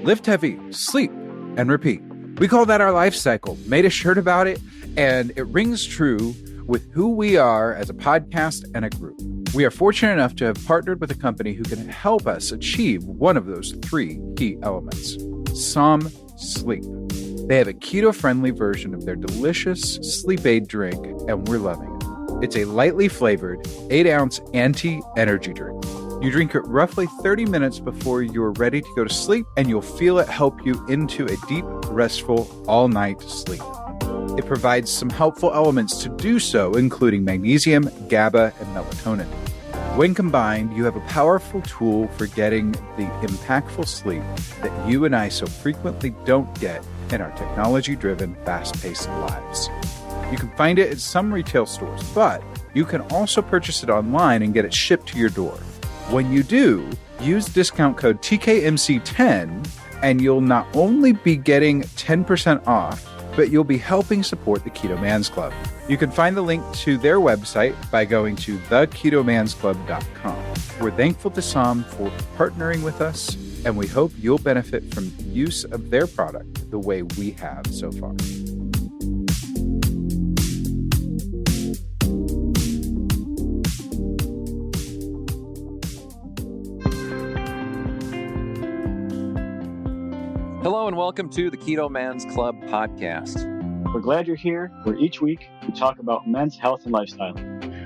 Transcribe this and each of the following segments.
lift heavy, sleep, and repeat. We call that our life cycle, made a shirt about it, and it rings true with who we are as a podcast and a group. We are fortunate enough to have partnered with a company who can help us achieve one of those three key elements: Som Sleep. They have a keto-friendly version of their delicious sleep aid drink, and we're loving it. It's a lightly flavored 8-ounce anti-energy drink. You drink it roughly 30 minutes before you're ready to go to sleep, and you'll feel it help you into a deep, restful, all-night sleep. It provides some helpful elements to do so, including magnesium, GABA, and melatonin. When combined, you have a powerful tool for getting the impactful sleep that you and I so frequently don't get in our technology-driven, fast-paced lives. You can find it at some retail stores, but you can also purchase it online and get it shipped to your door. When you do, use discount code TKMC10 and you'll not only be getting 10% off, but you'll be helping support the Keto Man's Club. You can find the link to their website by going to theketomansclub.com. We're thankful to Som for partnering with us, and we hope you'll benefit from use of their product the way we have so far. Hello and welcome to the Keto Man's Club podcast. We're glad you're here, where each week we talk about men's health and lifestyle.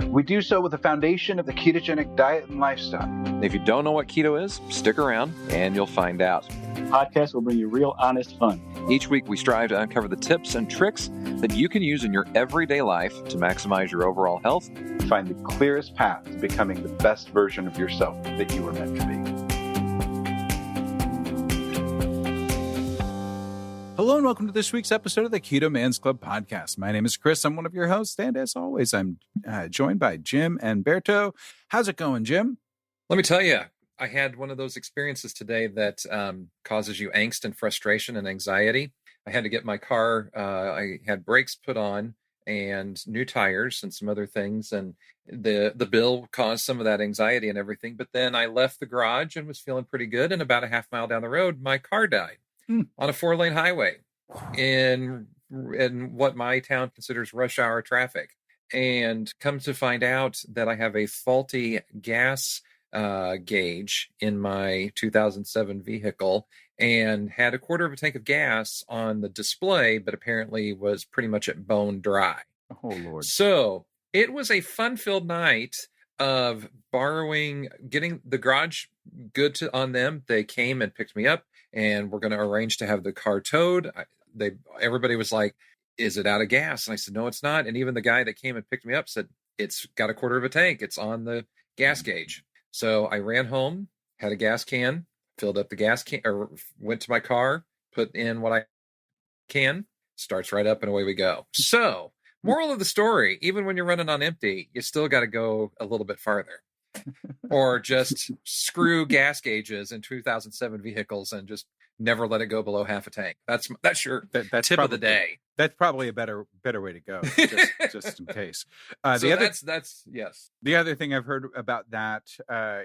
We do so with the foundation of the ketogenic diet and lifestyle. If you don't know what keto is, stick around and you'll find out. The podcast will bring you real, honest fun. Each week we strive to uncover the tips and tricks that you can use in your everyday life to maximize your overall health. Find the clearest path to becoming the best version of yourself that you were meant to be. Hello and welcome to this week's episode of the Keto Man's Club podcast. My name is Chris. I'm one of your hosts, and as always, I'm joined by Jim and Berto. How's it going, Jim? Let me tell you, I had one of those experiences today that causes you angst and frustration and anxiety. I had to get my car. I had brakes put on and new tires and some other things, and the bill caused some of that anxiety and everything. But then I left the garage and was feeling pretty good, and about a half mile down the road, my car died. On a 4-lane highway in what my town considers rush hour traffic. And come to find out that I have a faulty gas gauge in my 2007 vehicle and had a quarter of a tank of gas on the display, but apparently was pretty much at bone dry. Oh, Lord. So it was a fun-filled night of getting the garage good on them. They came and picked me up, and we're going to arrange to have the car towed. Everybody was like, is it out of gas? And I said, no, it's not. And even the guy that came and picked me up said, it's got a quarter of a tank. It's on the gas gauge. So I ran home, had a gas can, filled up the gas can, or went to my car, put in what I can, starts right up, and away we go. So moral of the story, even when you're running on empty, you still got to go a little bit farther. Or just screw gas gauges in 2007 vehicles and just never let it go below half a tank. That's your that's tip of the day. That's probably a better way to go, just in case. Yes. The other thing I've heard about that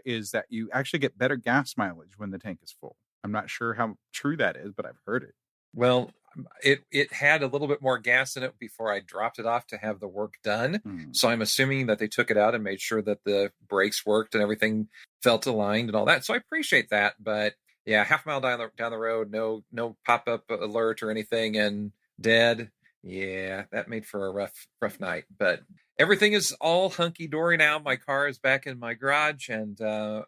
is that you actually get better gas mileage when the tank is full. I'm not sure how true that is, but I've heard it. Well, it had a little bit more gas in it before I dropped it off to have the work done. So I'm assuming that they took it out and made sure that the brakes worked and everything felt aligned and all that. So I appreciate that. But yeah, half a mile down the road, no pop-up alert or anything, and dead. Yeah, that made for a rough night. But everything is all hunky-dory now. My car is back in my garage, and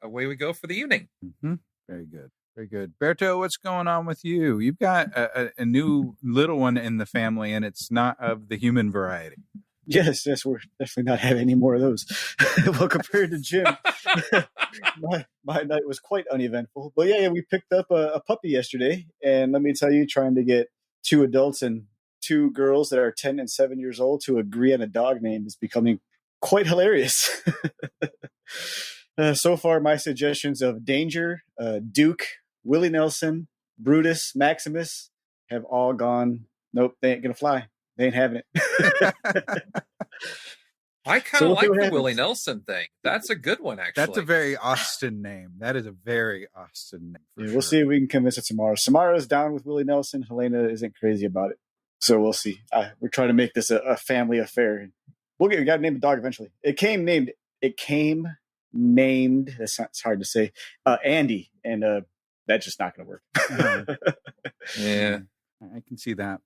away we go for the evening. Mm-hmm. Very good. Very good. Berto, what's going on with you? You've got a new little one in the family, and it's not of the human variety. Yes, we're definitely not having any more of those. Well, compared to Jim, my night was quite uneventful. But yeah, we picked up a puppy yesterday, and let me tell you, trying to get 2 adults and 2 girls that are 10 and 7 years old to agree on a dog name is becoming quite hilarious. So far, my suggestions of Danger, Duke, Willie Nelson, Brutus, Maximus have all gone, nope, they ain't going to fly. They ain't having it. I kind So of we'll see like what the happens. Willie Nelson thing. That's a good one, actually. That's a very Austin name. That is a very Austin name. Yeah, we'll see if we can convince it tomorrow. Samara's down with Willie Nelson. Helena isn't crazy about it. So we'll see. We're trying to make this a family affair. We got to name the dog eventually. It came named. It's hard to say. Andy, and that's just not going to work. Yeah. I can see that.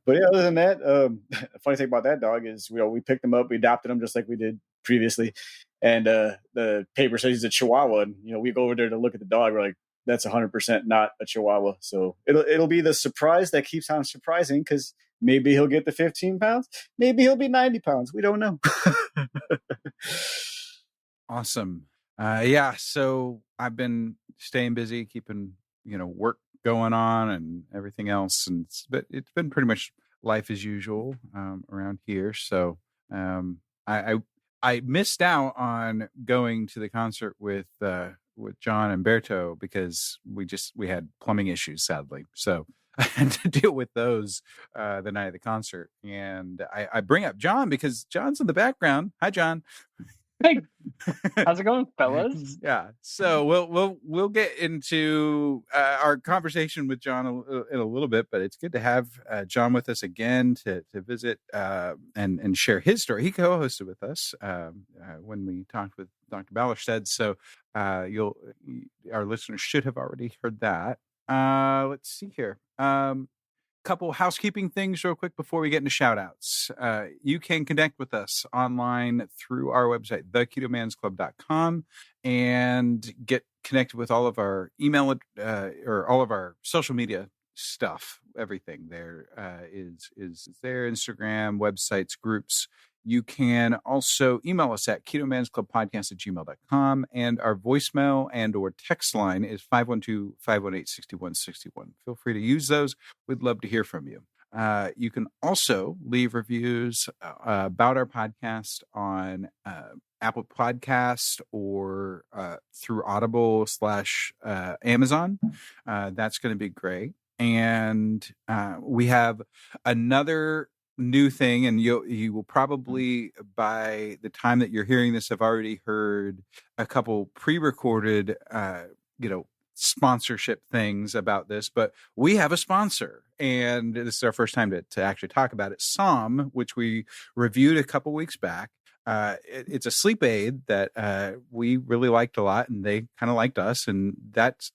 But yeah, other than that, the funny thing about that dog is, we picked him up, we adopted him just like we did previously, and the paper says he's a Chihuahua, and we go over there to look at the dog. We're like, that's 100% not a Chihuahua. So it'll be the surprise that keeps on surprising, because maybe he'll get the 15 pounds, maybe he'll be 90 pounds. We don't know. Awesome. Yeah. So I've been staying busy, keeping work going on and everything else, and it's been pretty much life as usual around here. So I missed out on going to the concert with John and Berto because we had plumbing issues, sadly. So I had to deal with those the night of the concert. And I bring up John because John's in the background. Hi, John. Hey, how's it going, fellas? Yeah. So we'll get into our conversation with John in a little bit, but it's good to have John with us again to visit and share his story. He co-hosted with us when we talked with Dr. Ballerstedt. So our listeners should have already heard that. Let's see here. Couple housekeeping things real quick before we get into shout outs. You can connect with us online through our website, theketomansclub.com, and get connected with all of our email or all of our social media stuff. Everything there is there: Instagram, websites, groups. You can also email us at ketomansclubpodcast@gmail.com, and our voicemail and or text line is 512-518-6161. Feel free to use those. We'd love to hear from you. You can also leave reviews about our podcast on Apple Podcast or through Audible / Amazon. That's going to be great. And we have another new thing, and you will probably, by the time that you're hearing this, have already heard a couple pre-recorded sponsorship things about this, but we have a sponsor, and this is our first time to actually talk about it. Som, which we reviewed a couple weeks back. It's a sleep aid that we really liked a lot, and they kind of liked us, and that's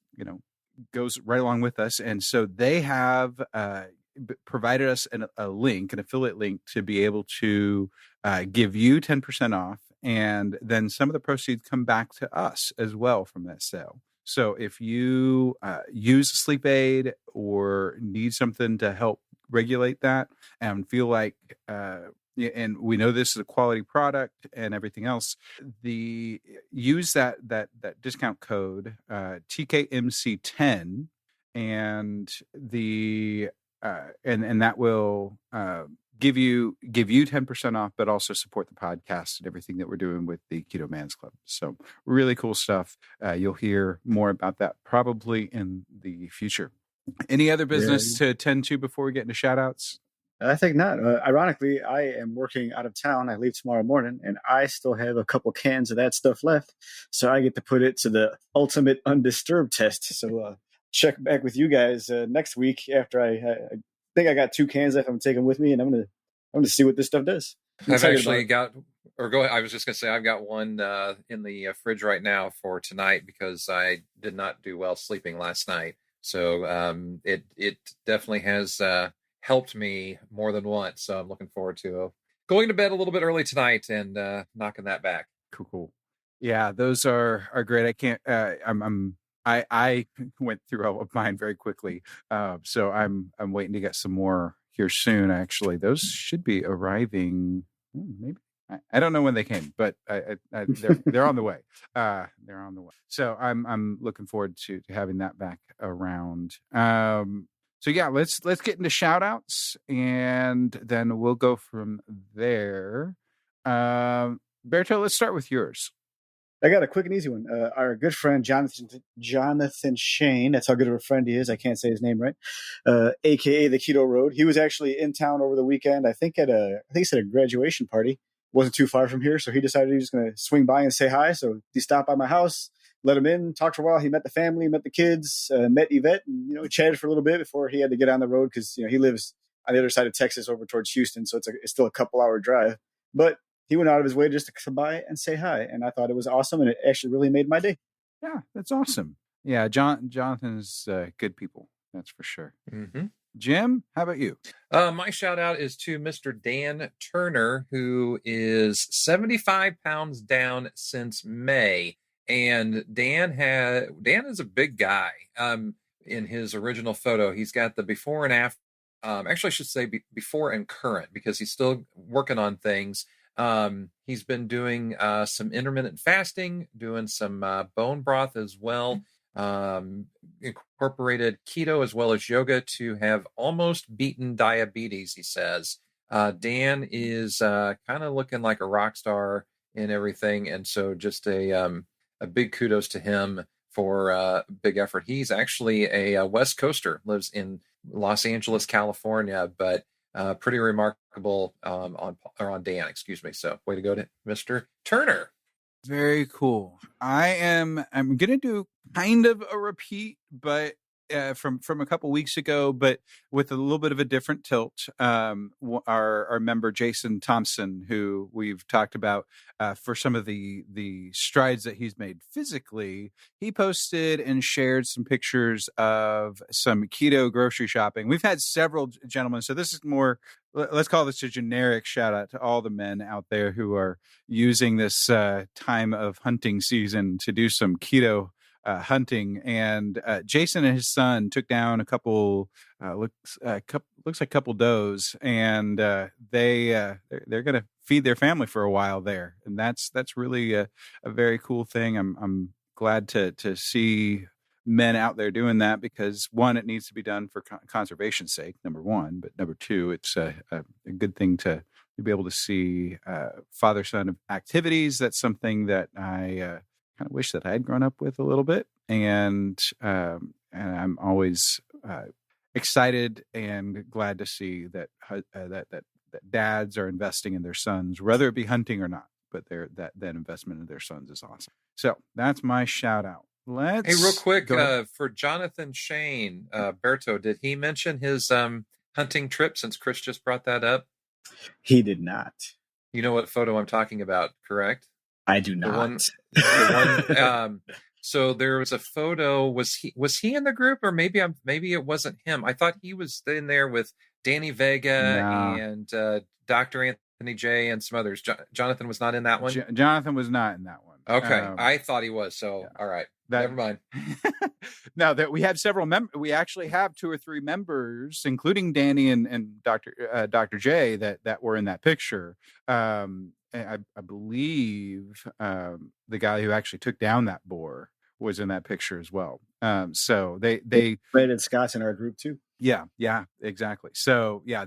goes right along with us. And so they have provided us an affiliate link to be able to give you 10% off, and then some of the proceeds come back to us as well from that sale. So if you use a sleep aid or need something to help regulate that and feel like and we know this is a quality product and everything else, use that discount code TKMC10, and and that will give you 10% off, but also support the podcast and everything that we're doing with the Keto Man's Club. So really cool stuff. You'll hear more about that probably in the future. Any other business to attend to before we get into shout outs? I think not. Ironically, I am working out of town. I leave tomorrow morning, and I still have a couple cans of that stuff left. So I get to put it to the ultimate undisturbed test. So check back with you guys next week after I think I got 2 cans left. I'm taking with me, and I'm gonna see what this stuff does. I've actually got, or go ahead. I was just gonna say I've got one in the fridge right now for tonight because I did not do well sleeping last night. So it definitely has helped me more than once. So I'm looking forward to going to bed a little bit early tonight and knocking that back. Cool. Yeah, those are great. I can't. I went through all of mine very quickly, so I'm waiting to get some more here soon. Actually, those should be arriving. Maybe I don't know when they came, but they're on the way. They're on the way. So I'm looking forward to having that back around. So yeah, let's get into shout outs, and then we'll go from there. Berto, let's start with yours. I got a quick and easy one. Our good friend Jonathan Shane, that's how good of a friend he is. I can't say his name right. AKA the Keto Road. He was actually in town over the weekend. I think he said a graduation party. wasn't too far from here, so he decided he was going to swing by and say hi. So he stopped by my house, let him in, talked for a while. He met the family, met the kids, met Yvette, and chatted for a little bit before he had to get on the road because he lives on the other side of Texas over towards Houston, so it's still a couple-hour drive. But he went out of his way just to come by and say hi, and I thought it was awesome, and it actually really made my day. Yeah, that's awesome. Yeah, Jonathan's good people, that's for sure. Mm-hmm. Jim, how about you? My shout out is to Mr. Dan Turner, who is 75 pounds down since May. And Dan is a big guy. In his original photo, he's got the before and after. Actually, I should say before and current, because he's still working on things. He's been doing some intermittent fasting, doing some bone broth as well. Incorporated keto as well as yoga to have almost beaten diabetes, he says. Dan is kind of looking like a rock star in everything, and so just a big kudos to him for big effort. He's actually a West Coaster, lives in Los Angeles, California, but pretty remarkable on Dan, excuse me. So way to go to Mr. Turner. Very cool. I'm gonna do kind of a repeat, but from a couple weeks ago, but with a little bit of a different tilt. Our member Jason Thompson, who we've talked about for some of the strides that he's made physically, he posted and shared some pictures of some keto grocery shopping. We've had several gentlemen, so this is more. Let's call this a generic shout out to all the men out there who are using this time of hunting season to do some keto hunting. And Jason and his son took down a couple looks like a couple does, and they're going to feed their family for a while there, and that's really a very cool thing. I'm glad to see men out there doing that, because one, it needs to be done for conservation's sake, number one, but number two, it's a good thing to be able to see father-son activities. That's something that I kind of wish that I had grown up with a little bit, and I'm always excited and glad to see that dads are investing in their sons, whether it be hunting or not, but that investment in their sons is awesome. So that's my shout out. Hey, real quick, for Jonathan Shane, Berto, did he mention his hunting trip, since Chris just brought that up? He did not. You know what photo I'm talking about, correct? I do not. The one, so there was a photo. Was he in the group, or maybe it wasn't him? I thought he was in there with Danny Vega and Dr. Anthony J and some others. Jonathan was not in that one? Jonathan was not in that one. Okay. I thought he was. So, yeah. All right. Never mind. Now that we have several we actually have 2 or 3 members, including Danny and Dr. J that were in that picture. I believe the guy who actually took down that boar was in that picture as well. So they Brandon Scott's in our group too. Yeah, exactly. So yeah,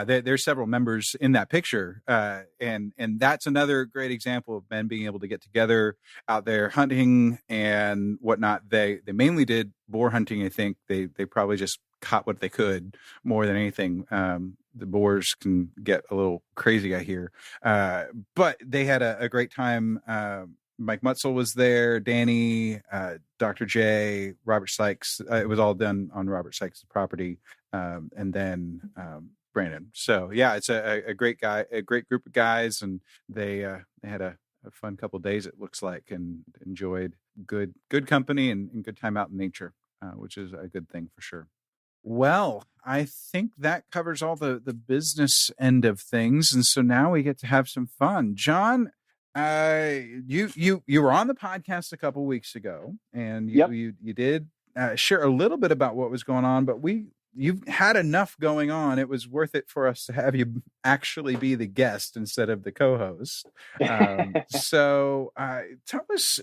there's several members in that picture, and that's another great example of men being able to get together out there hunting and whatnot. They mainly did boar hunting. I think they probably just caught what they could more than anything. The boars can get a little crazy, I hear, but they had a great time. Mike Mutzel was there, Danny, Dr. J, Robert Sykes. It was all done on Robert Sykes' property, and then Brandon. So yeah, it's a great group of guys, and they had a fun couple of days, it looks like, and enjoyed good company and good time out in nature, which is a good thing for sure. Well, I think that covers all the business end of things, and so now we get to have some fun. John, you were on the podcast a couple weeks ago, and you did share a little bit about what was going on, but you've had enough going on. It was worth it for us to have you actually be the guest instead of the co-host. So tell us,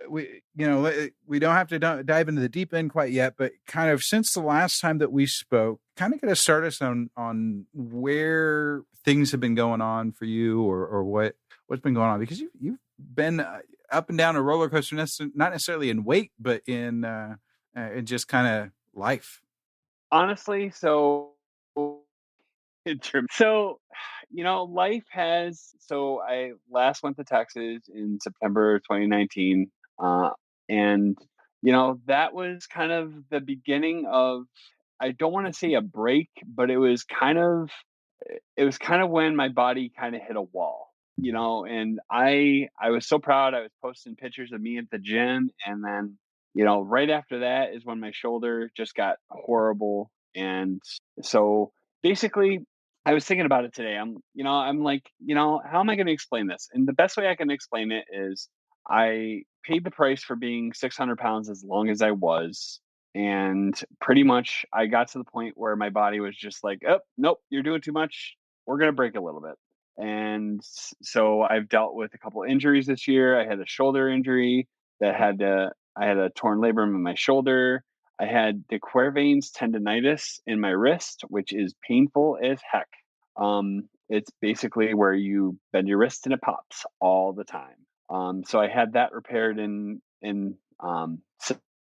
we don't have to dive into the deep end quite yet, but kind of since the last time that we spoke, kind of get us started on where things have been going on for you, or what's been going on, because you've been up and down a roller coaster, not necessarily in weight, but in just kind of life. Honestly, so So, life has. So I last went to Texas in September of 2019, and that was kind of the beginning of. I don't want to say a break, but it was kind of when my body kind of hit a wall, and I was so proud. I was posting pictures of me at the gym, and then right after that is when my shoulder just got horrible. And so basically I was thinking about it today. I'm like, how am I going to explain this? And the best way I can explain it is I paid the price for being 600 pounds as long as I was. And pretty much I got to the point where my body was just like, oh, nope, you're doing too much. We're going to break a little bit. And so I've dealt with a couple injuries this year. I had a shoulder injury I had a torn labrum in my shoulder. I had the Quervain's tendonitis in my wrist, which is painful as heck. It's basically where you bend your wrist and it pops all the time. So I had that repaired in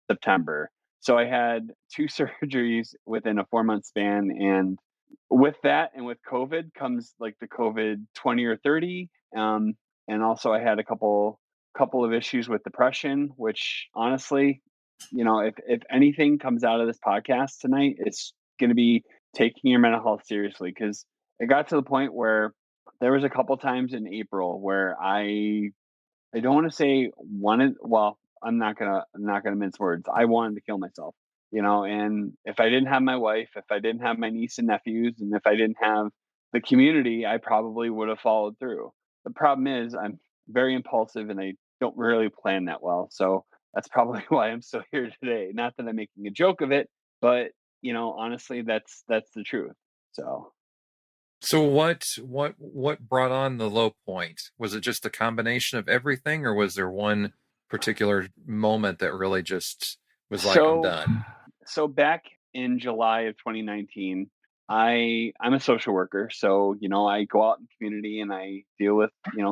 September. So I had two surgeries within a 4-month span, and with that and with COVID comes like the COVID 20 or 30. And also I had a couple of issues with depression, which honestly, if anything comes out of this podcast tonight, it's going to be taking your mental health seriously, because it got to the point where there was a couple times in April where I don't want to say wanted. Well, I'm not gonna mince words. I wanted to kill myself, and if I didn't have my wife, if I didn't have my niece and nephews, and if I didn't have the community, I probably would have followed through. The problem is I'm very impulsive and I don't really plan that well. So that's probably why I'm still here today. Not that I'm making a joke of it, but honestly, that's the truth. So So what brought on the low point? Was it just a combination of everything, or was there one particular moment that really just was like, I'm so done? so back in July of 2019, I'm a social worker. So, I go out in the community and I deal with,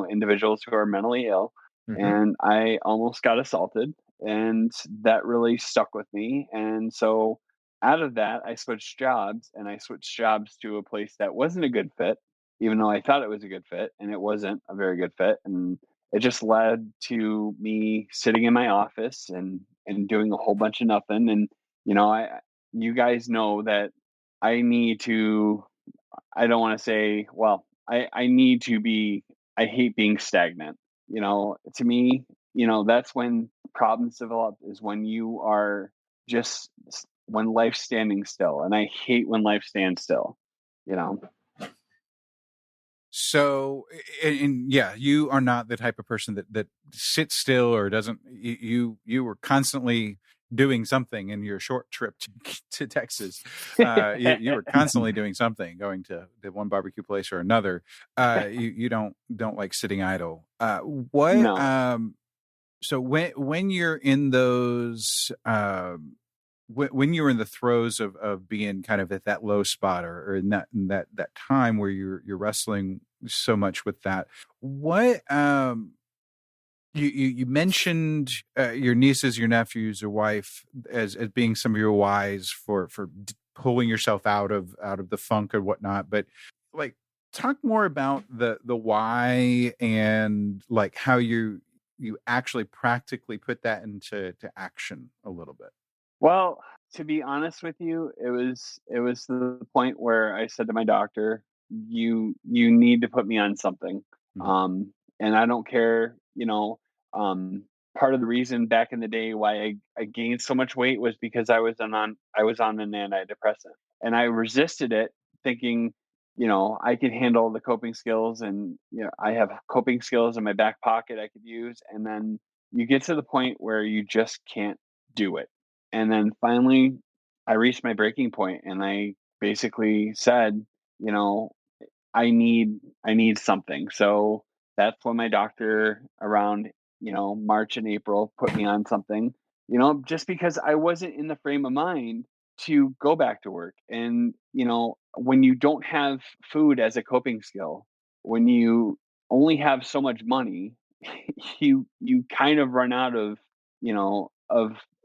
individuals who are mentally ill. Hmm. And I almost got assaulted, and that really stuck with me. And so out of that, I switched jobs, and I switched jobs to a place that wasn't a good fit, even though I thought it was a good fit, and it wasn't a very good fit. And it just led to me sitting in my office and doing a whole bunch of nothing. And you guys know that I need to. I don't want to say. Well, I need to be. I hate being stagnant. To me, that's when problems develop. Is when you are just when life's standing still, and I hate when life stands still. You know. So, and yeah, you are not the type of person that sits still or doesn't. You were constantly doing something in your short trip to Texas. You were constantly doing something, going to the one barbecue place or another. You don't like sitting idle. What? No. So when you're in those when you were in the throes of being kind of at that low spot, or in that time where you're wrestling so much with that, what you mentioned your nieces, your nephews, your wife as being some of your whys for pulling yourself out of the funk or whatnot, but like talk more about the why and like how you actually practically put that into action a little bit. Well, to be honest with you, it was the point where I said to my doctor, "You need to put me on something." Mhm. And I don't care, part of the reason back in the day why I gained so much weight was because I was on an antidepressant, and I resisted it, thinking, I could handle the coping skills, and I have coping skills in my back pocket I could use. And then you get to the point where you just can't do it. And then finally, I reached my breaking point, and I basically said, you know, I need something. So that's when my doctor around, March and April put me on something, just because I wasn't in the frame of mind to go back to work. And, when you don't have food as a coping skill, when you only have so much money, you kind of run out of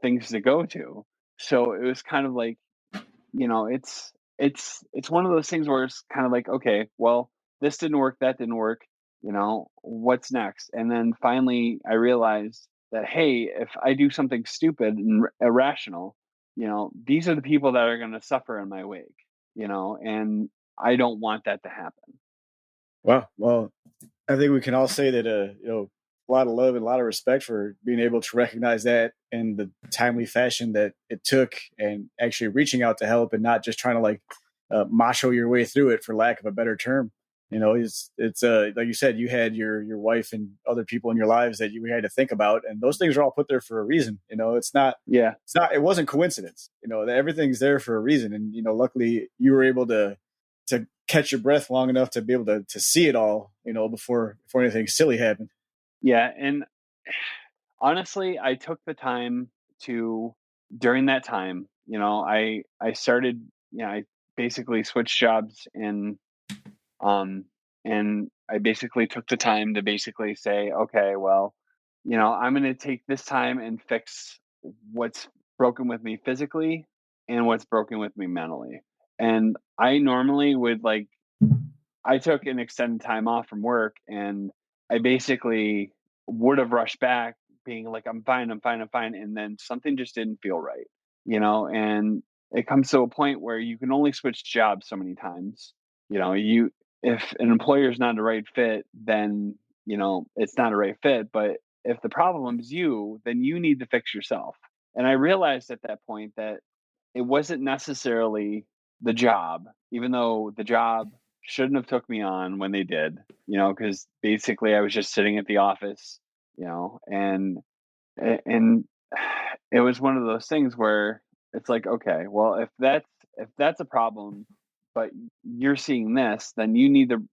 things to go to. So it was kind of like, it's it's one of those things where it's kind of like, okay, well, this didn't work, that didn't work, what's next? And then finally I realized that, hey, if I do something stupid and irrational, these are the people that are going to suffer in my wake, and I don't want that to happen. Well, I think we can all say that, a lot of love and a lot of respect for being able to recognize that in the timely fashion that it took, and actually reaching out to help and not just trying to like macho your way through it, for lack of a better term. It's like you said, you had your wife and other people in your lives that you had to think about, and those things are all put there for a reason. Yeah. It wasn't coincidence. That everything's there for a reason, and luckily you were able to catch your breath long enough to be able to see it all, before anything silly happened. Yeah. And honestly, I took the time to, during that time, I started, I basically switched jobs, and I basically took the time to basically say, okay, well, I'm going to take this time and fix what's broken with me physically and what's broken with me mentally. And I normally would I took an extended time off from work, and I basically would have rushed back being like, I'm fine, I'm fine, I'm fine. And then something just didn't feel right, and it comes to a point where you can only switch jobs so many times. If an employer is not the right fit, then, it's not a right fit. But if the problem is you, then you need to fix yourself. And I realized at that point that it wasn't necessarily the job, even though the job shouldn't have took me on when they did, because basically I was just sitting at the office, and it was one of those things where it's like, okay, well, if that's a problem, but you're seeing this, then you need to,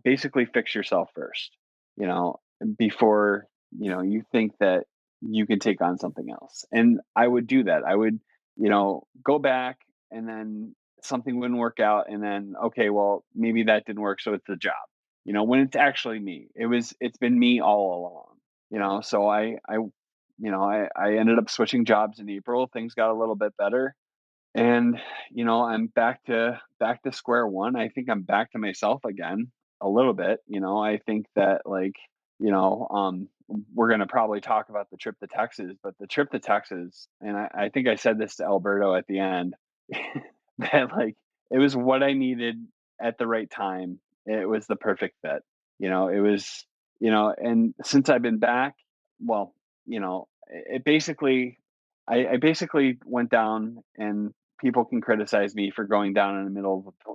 basically fix yourself first, before, you think that you can take on something else. And I would do that. I would, go back, and then something wouldn't work out, and then, okay, well, maybe that didn't work, so it's the job. When it's actually me. It's been me all along. So I ended up switching jobs in April. Things got a little bit better, and I'm back to square one. I think I'm back to myself again a little bit. I think that, we're going to probably talk about the trip to Texas, but the trip to Texas, and I think I said this to Alberto at the end, that it was what I needed at the right time. It was the perfect fit. It was, and since I've been back, well, it basically, I basically went down, and people can criticize me for going down in the middle of a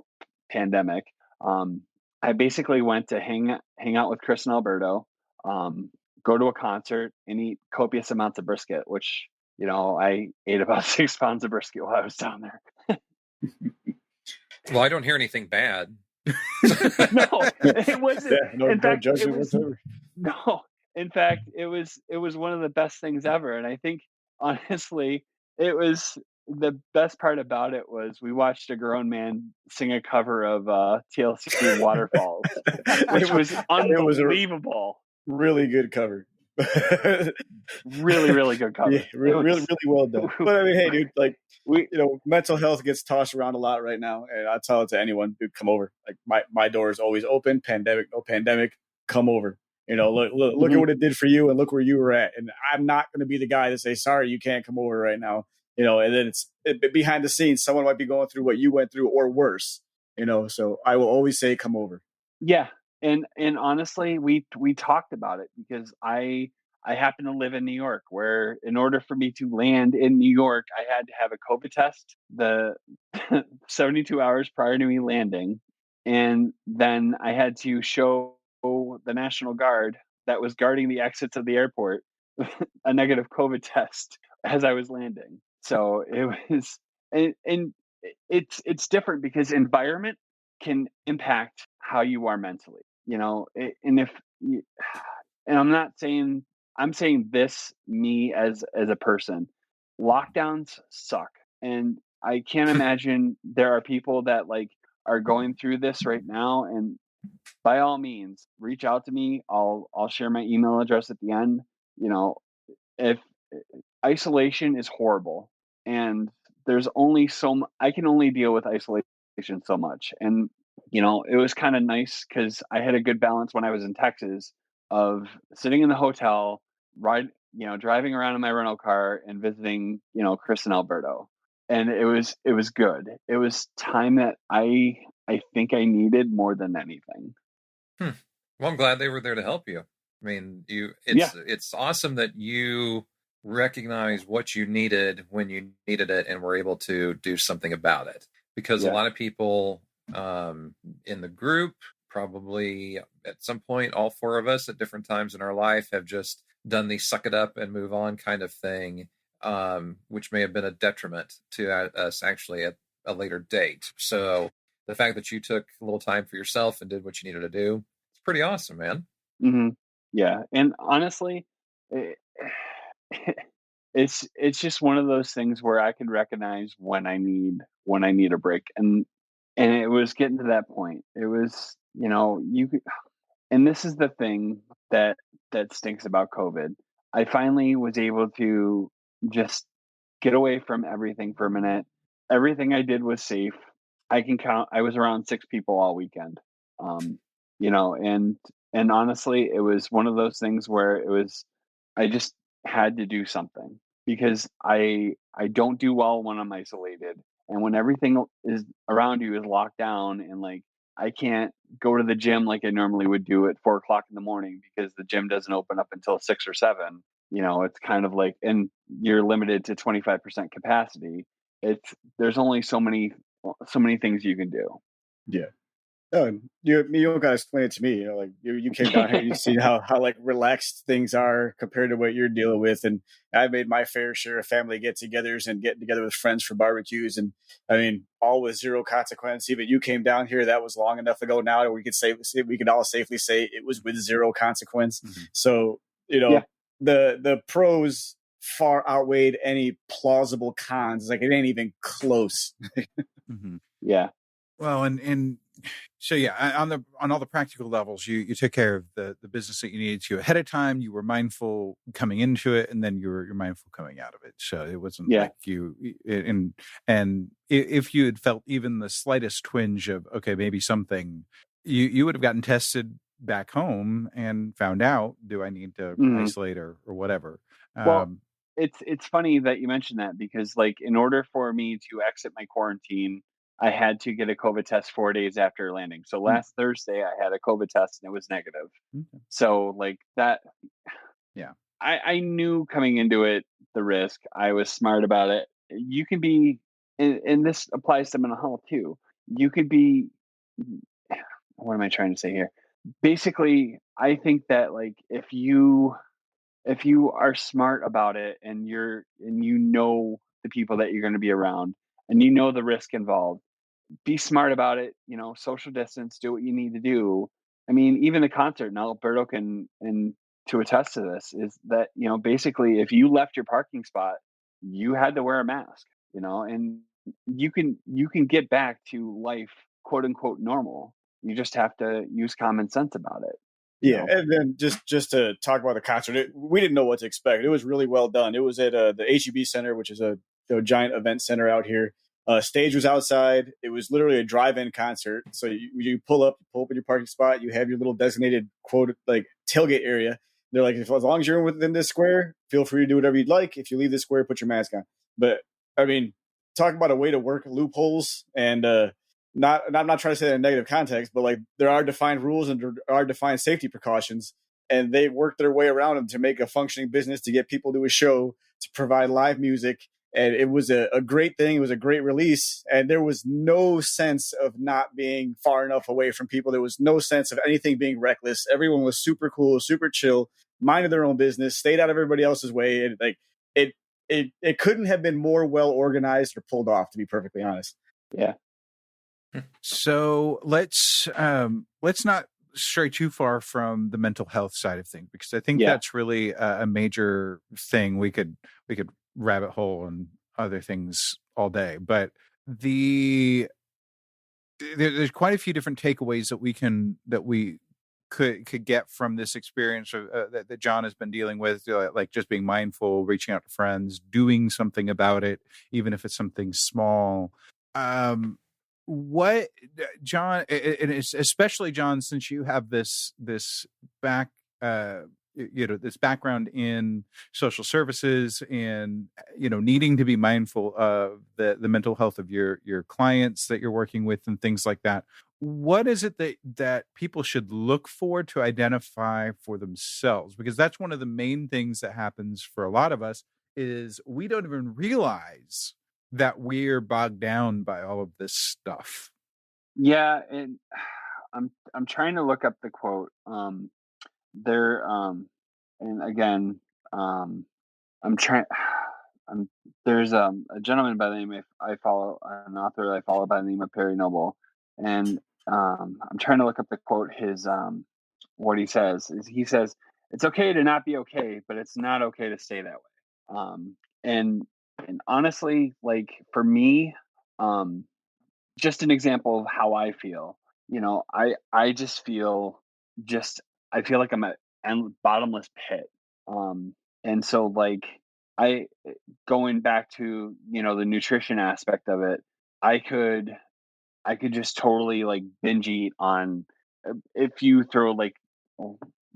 pandemic. I basically went to hang out with Chris and Alberto, go to a concert, and eat copious amounts of brisket, which, I ate about 6 pounds of brisket while I was down there. Well, I don't hear anything bad. No, it wasn't. Yeah, no, In no fact, judgment whatsoever. no, in fact, it was one of the best things ever. And I think, honestly, it was the best part about it was we watched a grown man sing a cover of TLC Waterfalls, which was It was a unbelievable. really good cover. Really, really good cover. Yeah, really, really well done. But I mean, hey, dude, mental health gets tossed around a lot right now, and I tell it to anyone, dude, come over. Like my door is always open. Pandemic, no pandemic, come over. Look at what it did for you, and look where you were at. And I'm not going to be the guy to say, sorry, you can't come over right now. And then behind the scenes, someone might be going through what you went through or worse. So I will always say, come over. Yeah, and honestly, we talked about it because I happen to live in New York, where in order for me to land in New York, I had to have a COVID test the 72 hours prior to me landing, and then I had to show the National Guard that was guarding the exits of the airport a negative COVID test as I was landing. So it was, and it's different because environment can impact how you are mentally, and if you, and I'm saying this, me as a person, lockdowns suck, and I can't imagine there are people that are going through this right now. And by all means, reach out to me. I'll share my email address at the end. If isolation is horrible, and there's only I can only deal with isolation so much. And, it was kind of nice because I had a good balance when I was in Texas of sitting in the hotel, driving around in my rental car and visiting, Chris and Alberto. And it was good. It was time that I think I needed more than anything. Well, I'm glad they were there to help you. I mean, it's awesome that you recognize what you needed when you needed it and were able to do something about it. Because a lot of people in the group, probably at some point, all four of us at different times in our life have just done the suck it up and move on kind of thing, which may have been a detriment to us actually at a later date. So the fact that you took a little time for yourself and did what you needed to do, it's pretty awesome, man. Mm-hmm. Yeah. And honestly, it's just one of those things where I can recognize when I need a break. And it was getting to that point. It was, and this is the thing that stinks about COVID. I finally was able to just get away from everything for a minute. Everything I did was safe. I can count. I was around 6 people all weekend. And honestly, it was one of those things where I just had to do something because I don't do well when I'm isolated, and when everything is around you is locked down, and like I can't go to the gym like I normally would do at 4 o'clock in the morning because the gym doesn't open up until 6 or 7. It's kind of like, and you're limited to 25% capacity. There's only so many things you can do. Yeah. Oh, you don't gotta explain it to me. Like you came down here, you see how like relaxed things are compared to what you're dealing with, and I made my fair share of family get-togethers and getting together with friends for barbecues, and I mean, all with zero consequence. Even you came down here, that was long enough ago now that we could all safely say it was with zero consequence. Mm-hmm. So the pros far outweighed any plausible cons. Like it ain't even close. Mm-hmm. Yeah. Well, and so on all the practical levels, you took care of the business that you needed to ahead of time. You were mindful coming into it, and then you're mindful coming out of it. So it wasn't like you and if you had felt even the slightest twinge of maybe something, you would have gotten tested back home and found out, do I need to isolate or whatever. Well, it's funny that you mentioned that because like in order for me to exit my quarantine, I had to get a COVID test 4 days after landing. So last Thursday I had a COVID test and it was negative. Okay. So like that, I knew coming into it, the risk. I was smart about it. You can be, and this applies to mental health too. You could be, what am I trying to say here? Basically, I think that like if you are smart about it and you know the people that you're going to be around and you know the risk involved, be smart about it, social distance, do what you need to do. I mean, even the concert, and Alberto can, and to attest to this, is that, basically if you left your parking spot, you had to wear a mask, and you can get back to life, quote unquote, normal. You just have to use common sense about it. Yeah, and then just to talk about the concert, we didn't know what to expect. It was really well done. It was at the HEB Center, which is a giant event center out here. Stage was outside. It was literally a drive-in concert. So you pull up in your parking spot. You have your little designated quote like tailgate area. They're like, as long as you're within this square, feel free to do whatever you'd like. If you leave this square, put your mask on. But I mean, talk about a way to work loopholes and I'm not trying to say that in a negative context, but like there are defined rules and there are defined safety precautions, and they worked their way around them to make a functioning business, to get people to a show, to provide live music. And it was a great thing. It was a great release. And there was no sense of not being far enough away from people. There was no sense of anything being reckless. Everyone was super cool, super chill, minded their own business, stayed out of everybody else's way. And like it couldn't have been more well organized or pulled off, to be perfectly honest. Yeah. So let's not stray too far from the mental health side of things, because I think that's really a major thing. We could rabbit hole and other things all day, but there's quite a few different takeaways that we could get from this experience that John has been dealing with, like just being mindful, reaching out to friends, doing something about it, even if it's something small. What, John, and it's especially John, since you have this back, this background in social services and, needing to be mindful of the mental health of your clients that you're working with and things like that. What is it that people should look for to identify for themselves? Because that's one of the main things that happens for a lot of us, is we don't even realize that we're bogged down by all of this stuff. Yeah, and I'm trying to look up the quote. There and again, I'm trying. There's a gentleman by the name of, I follow, an author I follow by the name of Perry Noble, and I'm trying to look up the quote. His what he says is, he says, "It's okay to not be okay, but it's not okay to stay that way." And honestly, like for me, just an example of how I feel. I just feel I feel like I'm at a bottomless pit. And so like I going back to, the nutrition aspect of it, I could just totally like binge eat on, if you throw like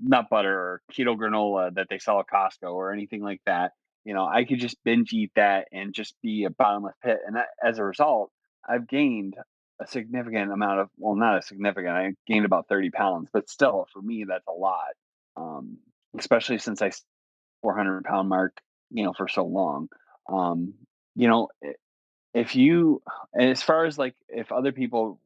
nut butter or keto granola that they sell at Costco or anything like that. I could just binge eat that and just be a bottomless pit. And as a result, I've gained a significant amount of, well, not a significant, I gained about 30 pounds, but still for me, that's a lot. Especially since I 400-pound mark, for so long. Um, you know, if you, and as far as like, if other people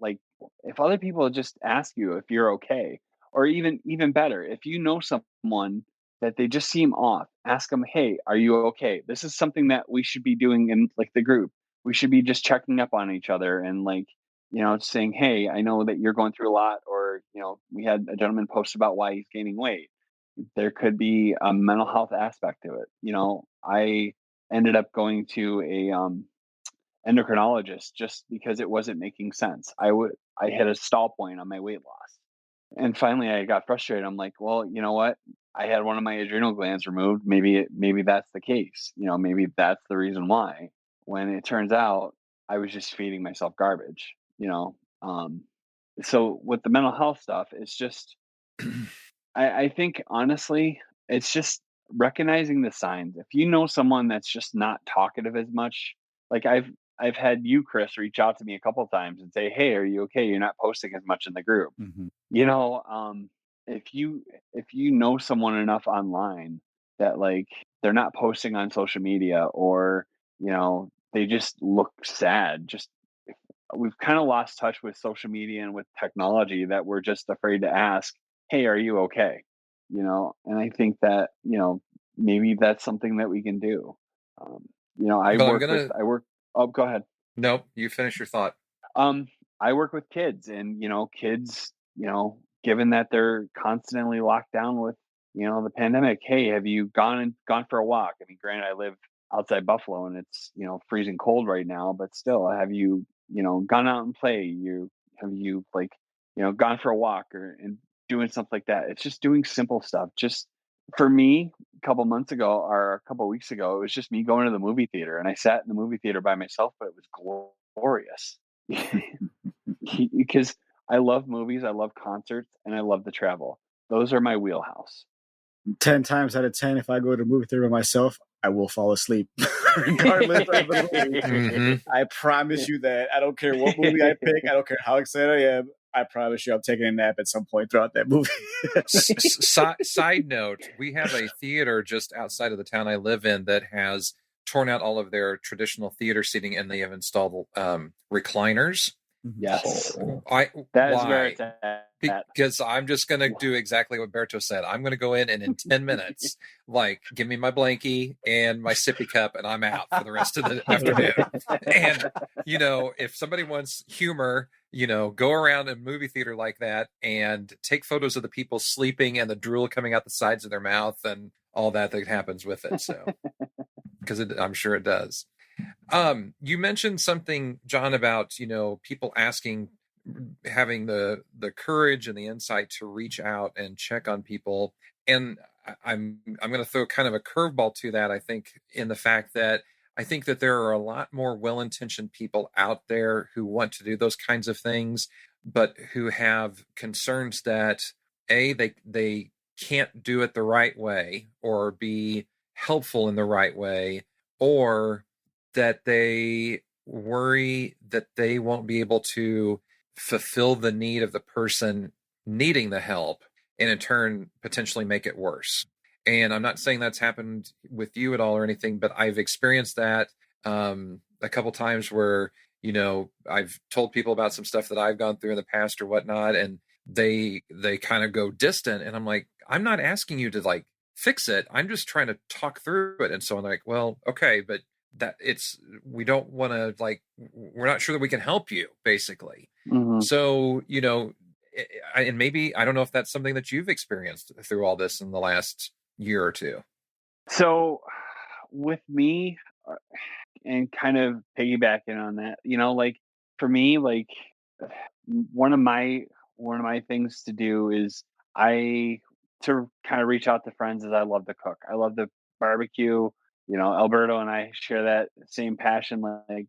just ask you if you're okay, or even better, if you know someone that they just seem off, ask them, "Hey, are you okay? This is something that we should be doing in like the group. We should be just checking up on each other and like, saying, hey, I know that you're going through a lot," or, we had a gentleman post about why he's gaining weight. There could be a mental health aspect to it. I ended up going to a endocrinologist just because it wasn't making sense. I hit a stall point on my weight loss. And finally I got frustrated. I'm like, well, you know what? I had one of my adrenal glands removed. Maybe that's the case. Maybe that's the reason why. When it turns out I was just feeding myself garbage, so with the mental health stuff, it's just I think honestly, it's just recognizing the signs. If you know someone that's just not talkative as much, like I've had you, Chris, reach out to me a couple times and say, "Hey, are you okay? You're not posting as much in the group." Mm-hmm. If you know someone enough online that like they're not posting on social media, or they just look sad, just we've kind of lost touch with social media and with technology, that we're just afraid to ask, "Hey, are you okay?" And I think that, maybe that's something that we can do. I work. Oh, go ahead. Nope, you finish your thought. I work with kids, and, kids, given that they're constantly locked down with, the pandemic. Hey, have you gone for a walk? I mean, granted, I live outside Buffalo and it's, freezing cold right now, but still, have you, gone out and play? Have you like, gone for a walk and doing stuff like that? It's just doing simple stuff. Just for me, a couple months ago or a couple weeks ago, it was just me going to the movie theater, and I sat in the movie theater by myself, but it was glorious. Because I love movies, I love concerts, and I love to travel. Those are my wheelhouse. 10 times out of 10, if I go to a movie theater by myself, I will fall asleep, regardless of the movie. Mm-hmm. I promise you that. I don't care what movie I pick. I don't care how excited I am. I promise you I'm taking a nap at some point throughout that movie. Side note, we have a theater just outside of the town I live in that has torn out all of their traditional theater seating, and they have installed recliners. Yes. That is where it's at. Because I'm just going to do exactly what Berto said. I'm going to go in, and in 10 minutes, like, give me my blankie and my sippy cup, and I'm out for the rest of the afternoon. And, if somebody wants humor, go around a movie theater like that and take photos of the people sleeping and the drool coming out the sides of their mouth and all that happens with it. So, because I'm sure it does. You mentioned something, John, about, people asking having the courage and the insight to reach out and check on people. And I'm going to throw kind of a curveball to that. I think in the fact that I think that there are a lot more well-intentioned people out there who want to do those kinds of things, but who have concerns that they can't do it the right way or be helpful in the right way, or that they worry that they won't be able to fulfill the need of the person needing the help, and in turn potentially make it worse. And I'm not saying that's happened with you at all or anything, but I've experienced that a couple times where, I've told people about some stuff that I've gone through in the past or whatnot, and they kind of go distant. And I'm like, I'm not asking you to like fix it. I'm just trying to talk through it. And so I'm like, well, okay, but we don't want to, like, we're not sure that we can help you, basically. Mm-hmm. So, and maybe, I don't know if that's something that you've experienced through all this in the last year or two. So with me, and kind of piggybacking on that, like for me, like one of my things to do is to kind of reach out to friends, is I love to cook. I love to barbecue. Alberto and I share that same passion. Like,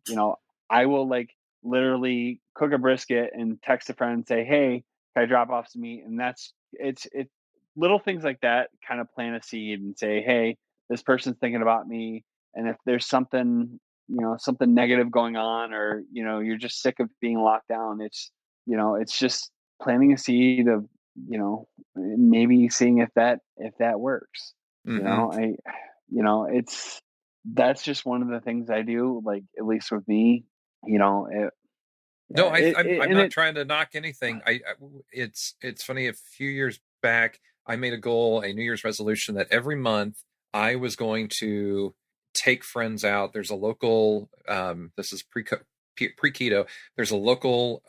I will like literally cook a brisket and text a friend and say, "Hey, can I drop off some meat?" And it's little things like that kind of plant a seed and say, "Hey, this person's thinking about me." And if there's something, something negative going on, or, you're just sick of being locked down, it's just planting a seed of, maybe seeing if that works. Mm-hmm. That's just one of the things I do, like, at least with me, No, I'm not trying to knock anything. It's funny. A few years back, I made a New Year's resolution that every month I was going to take friends out. There's a local, this is pre-keto. There's a local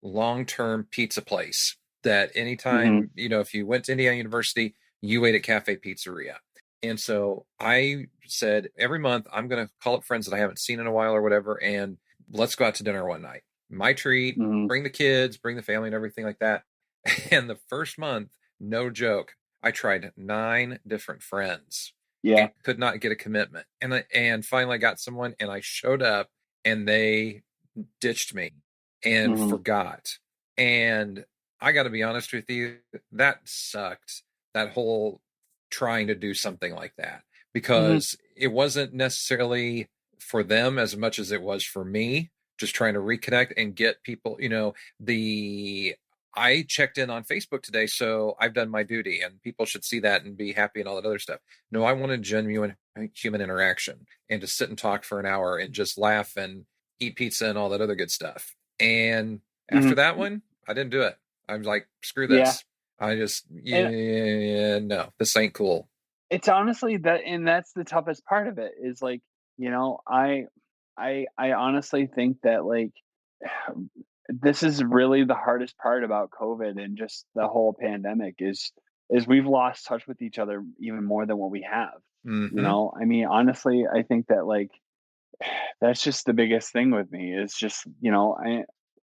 long-term pizza place that anytime, if you went to Indiana University, you ate at Cafe Pizzeria. And so I said, every month I'm going to call up friends that I haven't seen in a while or whatever, and let's go out to dinner one night. My treat, bring the kids, bring the family and everything like that. And the first month, no joke, I tried 9 different friends. Yeah. And could not get a commitment. And finally I got someone, and I showed up, and they ditched me and forgot. And I got to be honest with you, that sucked. That whole trying to do something like that, because it wasn't necessarily for them as much as it was for me, just trying to reconnect and get people, I checked in on Facebook today, so I've done my duty, and people should see that and be happy and all that other stuff. No, I wanted genuine human interaction, and to sit and talk for an hour and just laugh and eat pizza and all that other good stuff. And after that one, I didn't do it. I was like, screw this. Yeah. I just, no, this ain't cool. It's honestly and that's the toughest part of it, is like, I honestly think that, like, this is really the hardest part about COVID and just the whole pandemic is we've lost touch with each other even more than what we have. I mean, honestly, I think that, like, that's just the biggest thing with me, is just,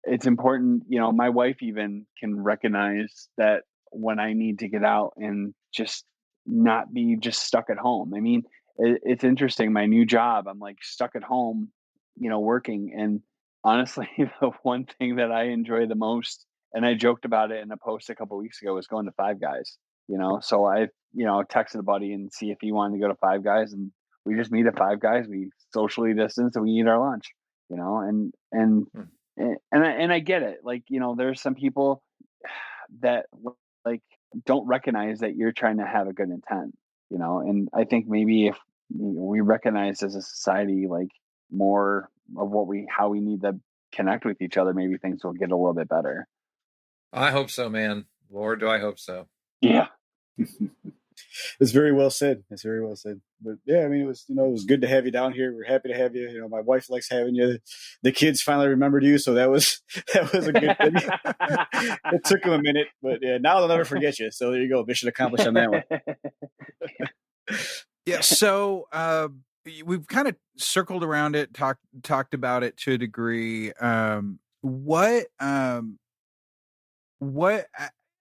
it's important, my wife even can recognize that when I need to get out and just not be just stuck at home. I mean, it's interesting. My new job, I'm like stuck at home, working. And honestly, the one thing that I enjoy the most, and I joked about it in a post a couple of weeks ago, was going to Five Guys. So I, texted a buddy and see if he wanted to go to Five Guys, and we just meet at Five Guys. We socially distance and we eat our lunch. And I get it. Like, there's some people that, like, don't recognize that you're trying to have a good intent, and I think maybe if we recognize as a society, like, more of how we need to connect with each other, maybe things will get a little bit better. I hope so, man. Lord, do I hope so. Yeah. It's very well said. It's very well said. But yeah, I mean, it was good to have you down here. We're happy to have you. My wife likes having you. The kids finally remembered you, so that was a good thing. It took them a minute, but yeah, now they'll never forget you. So there you go, mission accomplished on that one. Yeah. So we've kind of circled around it, talked about it to a degree. what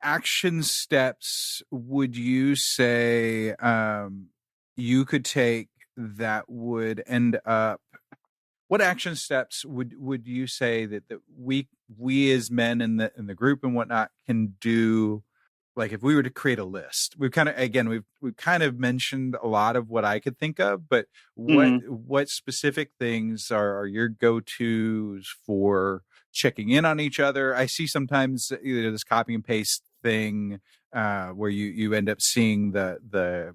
action steps would you say you could take that would end up? What action steps would you say that we as men in the group and whatnot can do? Like if we were to create a list, we've kind of mentioned a lot of what I could think of, but what specific things are your go-tos for checking in on each other? I see sometimes this copy and paste thing where you end up seeing the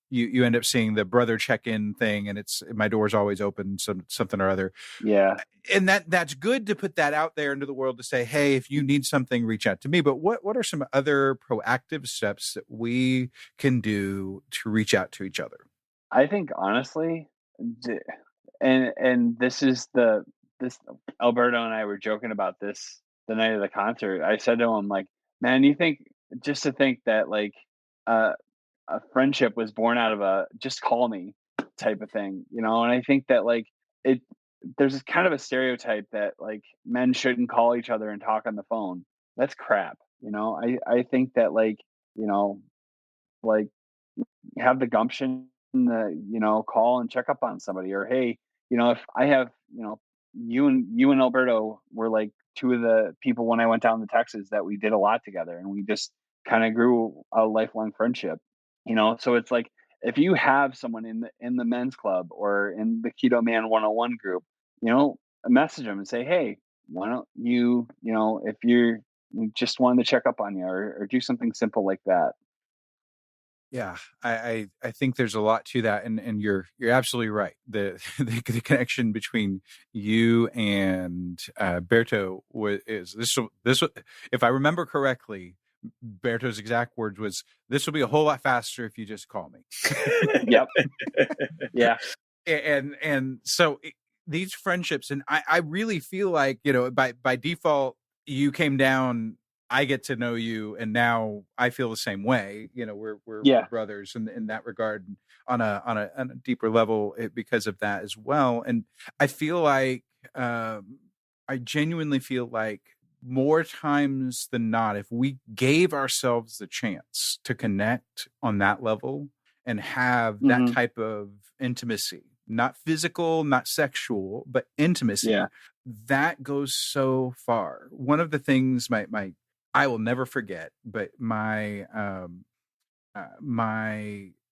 you end up seeing the brother check-in thing, and it's my door's always open, something or other. Yeah. And that's good to put that out there into the world to say, hey, if you need something, reach out to me. But what are some other proactive steps that we can do to reach out to each other? I think honestly, and this Alberto and I were joking about this the night of the concert. I said to him, like, man, you think, just to think that like a friendship was born out of a just call me type of thing, you know? And I think that like there's kind of a stereotype that like men shouldn't call each other and talk on the phone. That's crap. You know, I think that like, you know, like have the gumption to, you know, call and check up on somebody, or hey, you know, if I have, you know, you and Alberto were like two of the people when I went down to Texas that we did a lot together, and we just kind of grew a lifelong friendship, you know. So it's like if you have someone in the men's club or in the Keto Man 101 group, you know, message them and say, hey, why don't you, you know, if you just wanted to check up on you, or do something simple like that. Yeah, I think there's a lot to that, and you're absolutely right. The connection between you and Berto is this. If I remember correctly, Berto's exact words was, "This will be a whole lot faster if you just call me." Yep. Yeah. And so these friendships, and I really feel like, you know, by default, you came down, I get to know you, and now I feel the same way. You know, we're brothers in that regard, on a deeper level, because of that as well. And I feel like I genuinely feel like more times than not, if we gave ourselves the chance to connect on that level and have that type of intimacy, not physical, not sexual, but intimacy, that goes so far. One of the things I will never forget, but my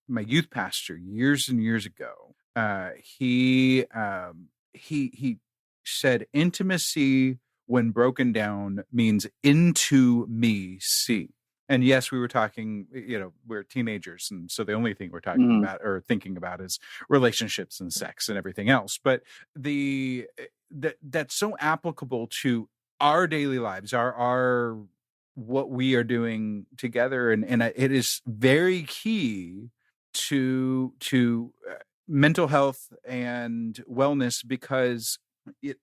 youth pastor years and years ago, he said intimacy when broken down means into me see. And yes, we were talking, you know, we're teenagers, and so the only thing we're talking about or thinking about is relationships and sex and everything else. But that's so applicable to our daily lives, our what we are doing together, and it is very key to mental health and wellness, because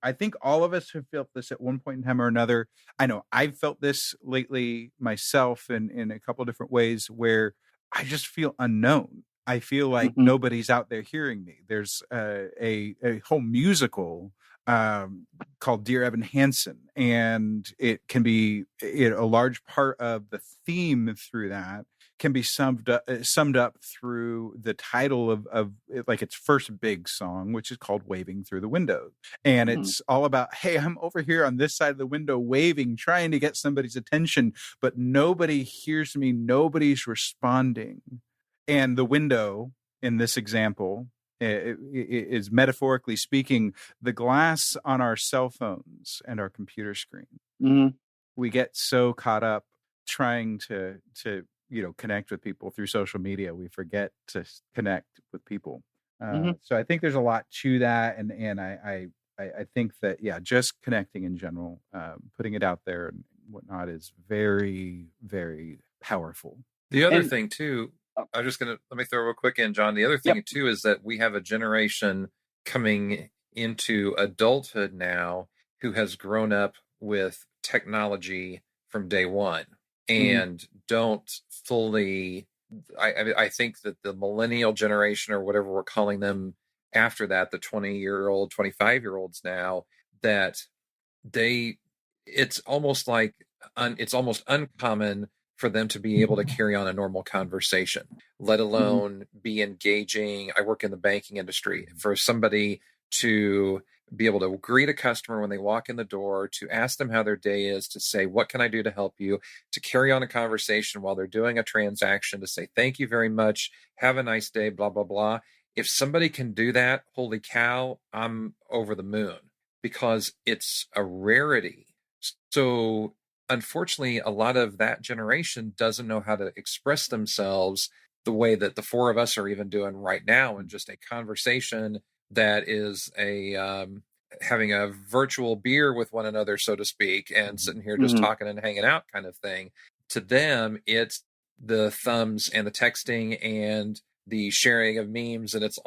I think all of us have felt this at one point in time or another. I know I've felt this lately myself in a couple of different ways, where I just feel unknown. I feel like nobody's out there hearing me. There's a whole musical called Dear Evan Hansen, and it can be, you know, a large part of the theme through that can be summed up through the title of like its first big song, which is called Waving Through the Window. And it's all about, hey, I'm over here on this side of the window waving, trying to get somebody's attention, but nobody hears me, nobody's responding. And the window in this example is, metaphorically speaking, the glass on our cell phones and our computer screen. We get so caught up trying to you know, connect with people through social media, we forget to connect with people. So I think there's a lot to that, and I think that, yeah, just connecting in general, putting it out there and whatnot, is very, very powerful. The other thing too, I'm just gonna let me throw real quick in, John. The other thing too is that we have a generation coming into adulthood now who has grown up with technology from day one, and don't fully. I think that the millennial generation, or whatever we're calling them after that, the 20-year-old, 25-year-olds now, that it's almost like it's almost uncommon for them to be able to carry on a normal conversation, let alone be engaging. I work in the banking industry. For somebody to be able to greet a customer when they walk in the door, to ask them how their day is, to say, what can I do to help you, to carry on a conversation while they're doing a transaction, to say, thank you very much, have a nice day, blah, blah, blah. If somebody can do that, holy cow, I'm over the moon, because it's a rarity. So unfortunately, a lot of that generation doesn't know how to express themselves the way that the four of us are even doing right now, in just a conversation that is having a virtual beer with one another, so to speak, and sitting here just talking and hanging out kind of thing. To them, it's the thumbs and the texting and the sharing of memes, and it's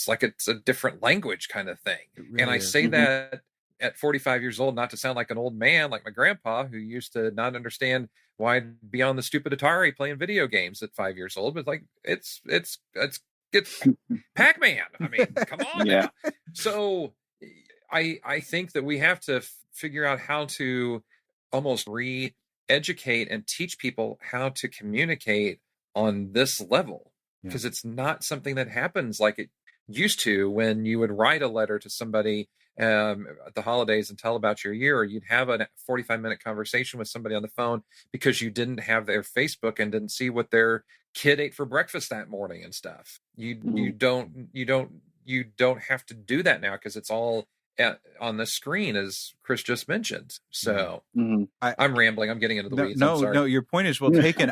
like it's a different language kind of thing. Really, and I say that at 45 years old, not to sound like an old man like my grandpa, who used to not understand why I'd be on the stupid Atari playing video games at 5 years old, but like it's Pac-Man. I mean, come on. Yeah. Now. So I think that we have to figure out how to almost re-educate and teach people how to communicate on this level, because it's not something that happens like it used to when you would write a letter to somebody at the holidays and tell about your year, or you'd have a 45-minute conversation with somebody on the phone because you didn't have their Facebook and didn't see what their kid ate for breakfast that morning and stuff. You don't have to do that now, because it's all on the screen, as Chris just mentioned. So I'm rambling. I'm getting into the weeds. No, your point is well taken.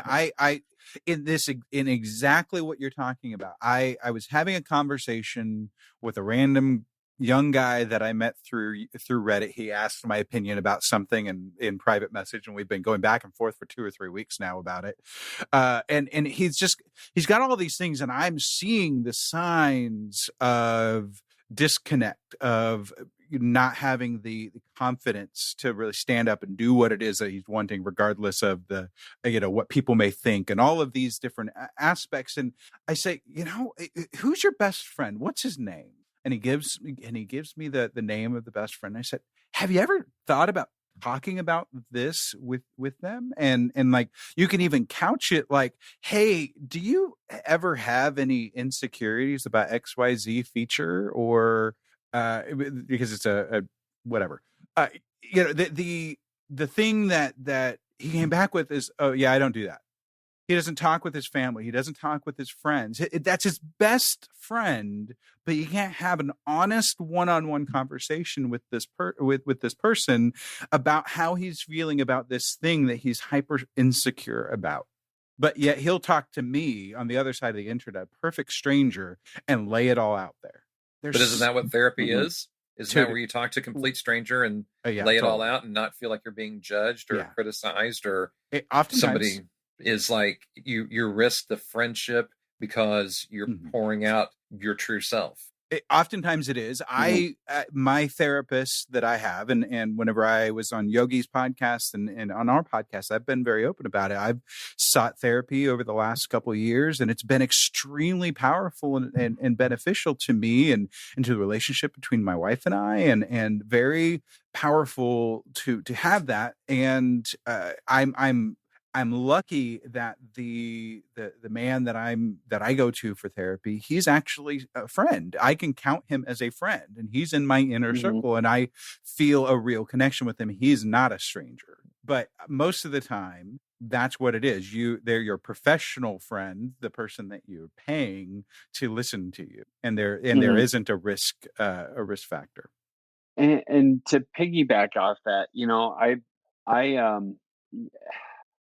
In exactly what you're talking about. I was having a conversation with a random young guy that I met through Reddit. He asked my opinion about something in private message, and we've been going back and forth for 2 or 3 weeks now about it. And he's got all these things, and I'm seeing the signs of disconnect, of not having the confidence to really stand up and do what it is that he's wanting, regardless of the, what people may think, and all of these different aspects. And I say, who's your best friend? What's his name? And he gives me the name of the best friend. I said, have you ever thought about talking about this with them? And like, you can even couch it like, hey, do you ever have any insecurities about XYZ feature? Or because it's a whatever, the thing that he came back with is, oh yeah, I don't do that. He doesn't talk with his family. He doesn't talk with his friends. That's his best friend, but you can't have an honest one-on-one conversation with this this person about how he's feeling about this thing that he's hyper insecure about. But yet he'll talk to me on the other side of the internet, perfect stranger, and lay it all out there. But isn't that what therapy is? Isn't that where you talk to a complete stranger and lay it all out and not feel like you're being judged or criticized, or somebody is like, you risk the friendship because you're pouring out your true self? Oftentimes it is. My therapist that I have, and whenever I was on Yogi's podcast and on our podcast, I've been very open about it. I've sought therapy over the last couple of years, and it's been extremely powerful and beneficial to me and to the relationship between my wife and I, and very powerful to have that. And I'm lucky that the man that I go to for therapy, he's actually a friend. I can count him as a friend, and he's in my inner circle, and I feel a real connection with him. He's not a stranger, but most of the time that's what it is. They're your professional friend, the person that you're paying to listen to you. And there isn't a risk factor. And to piggyback off that,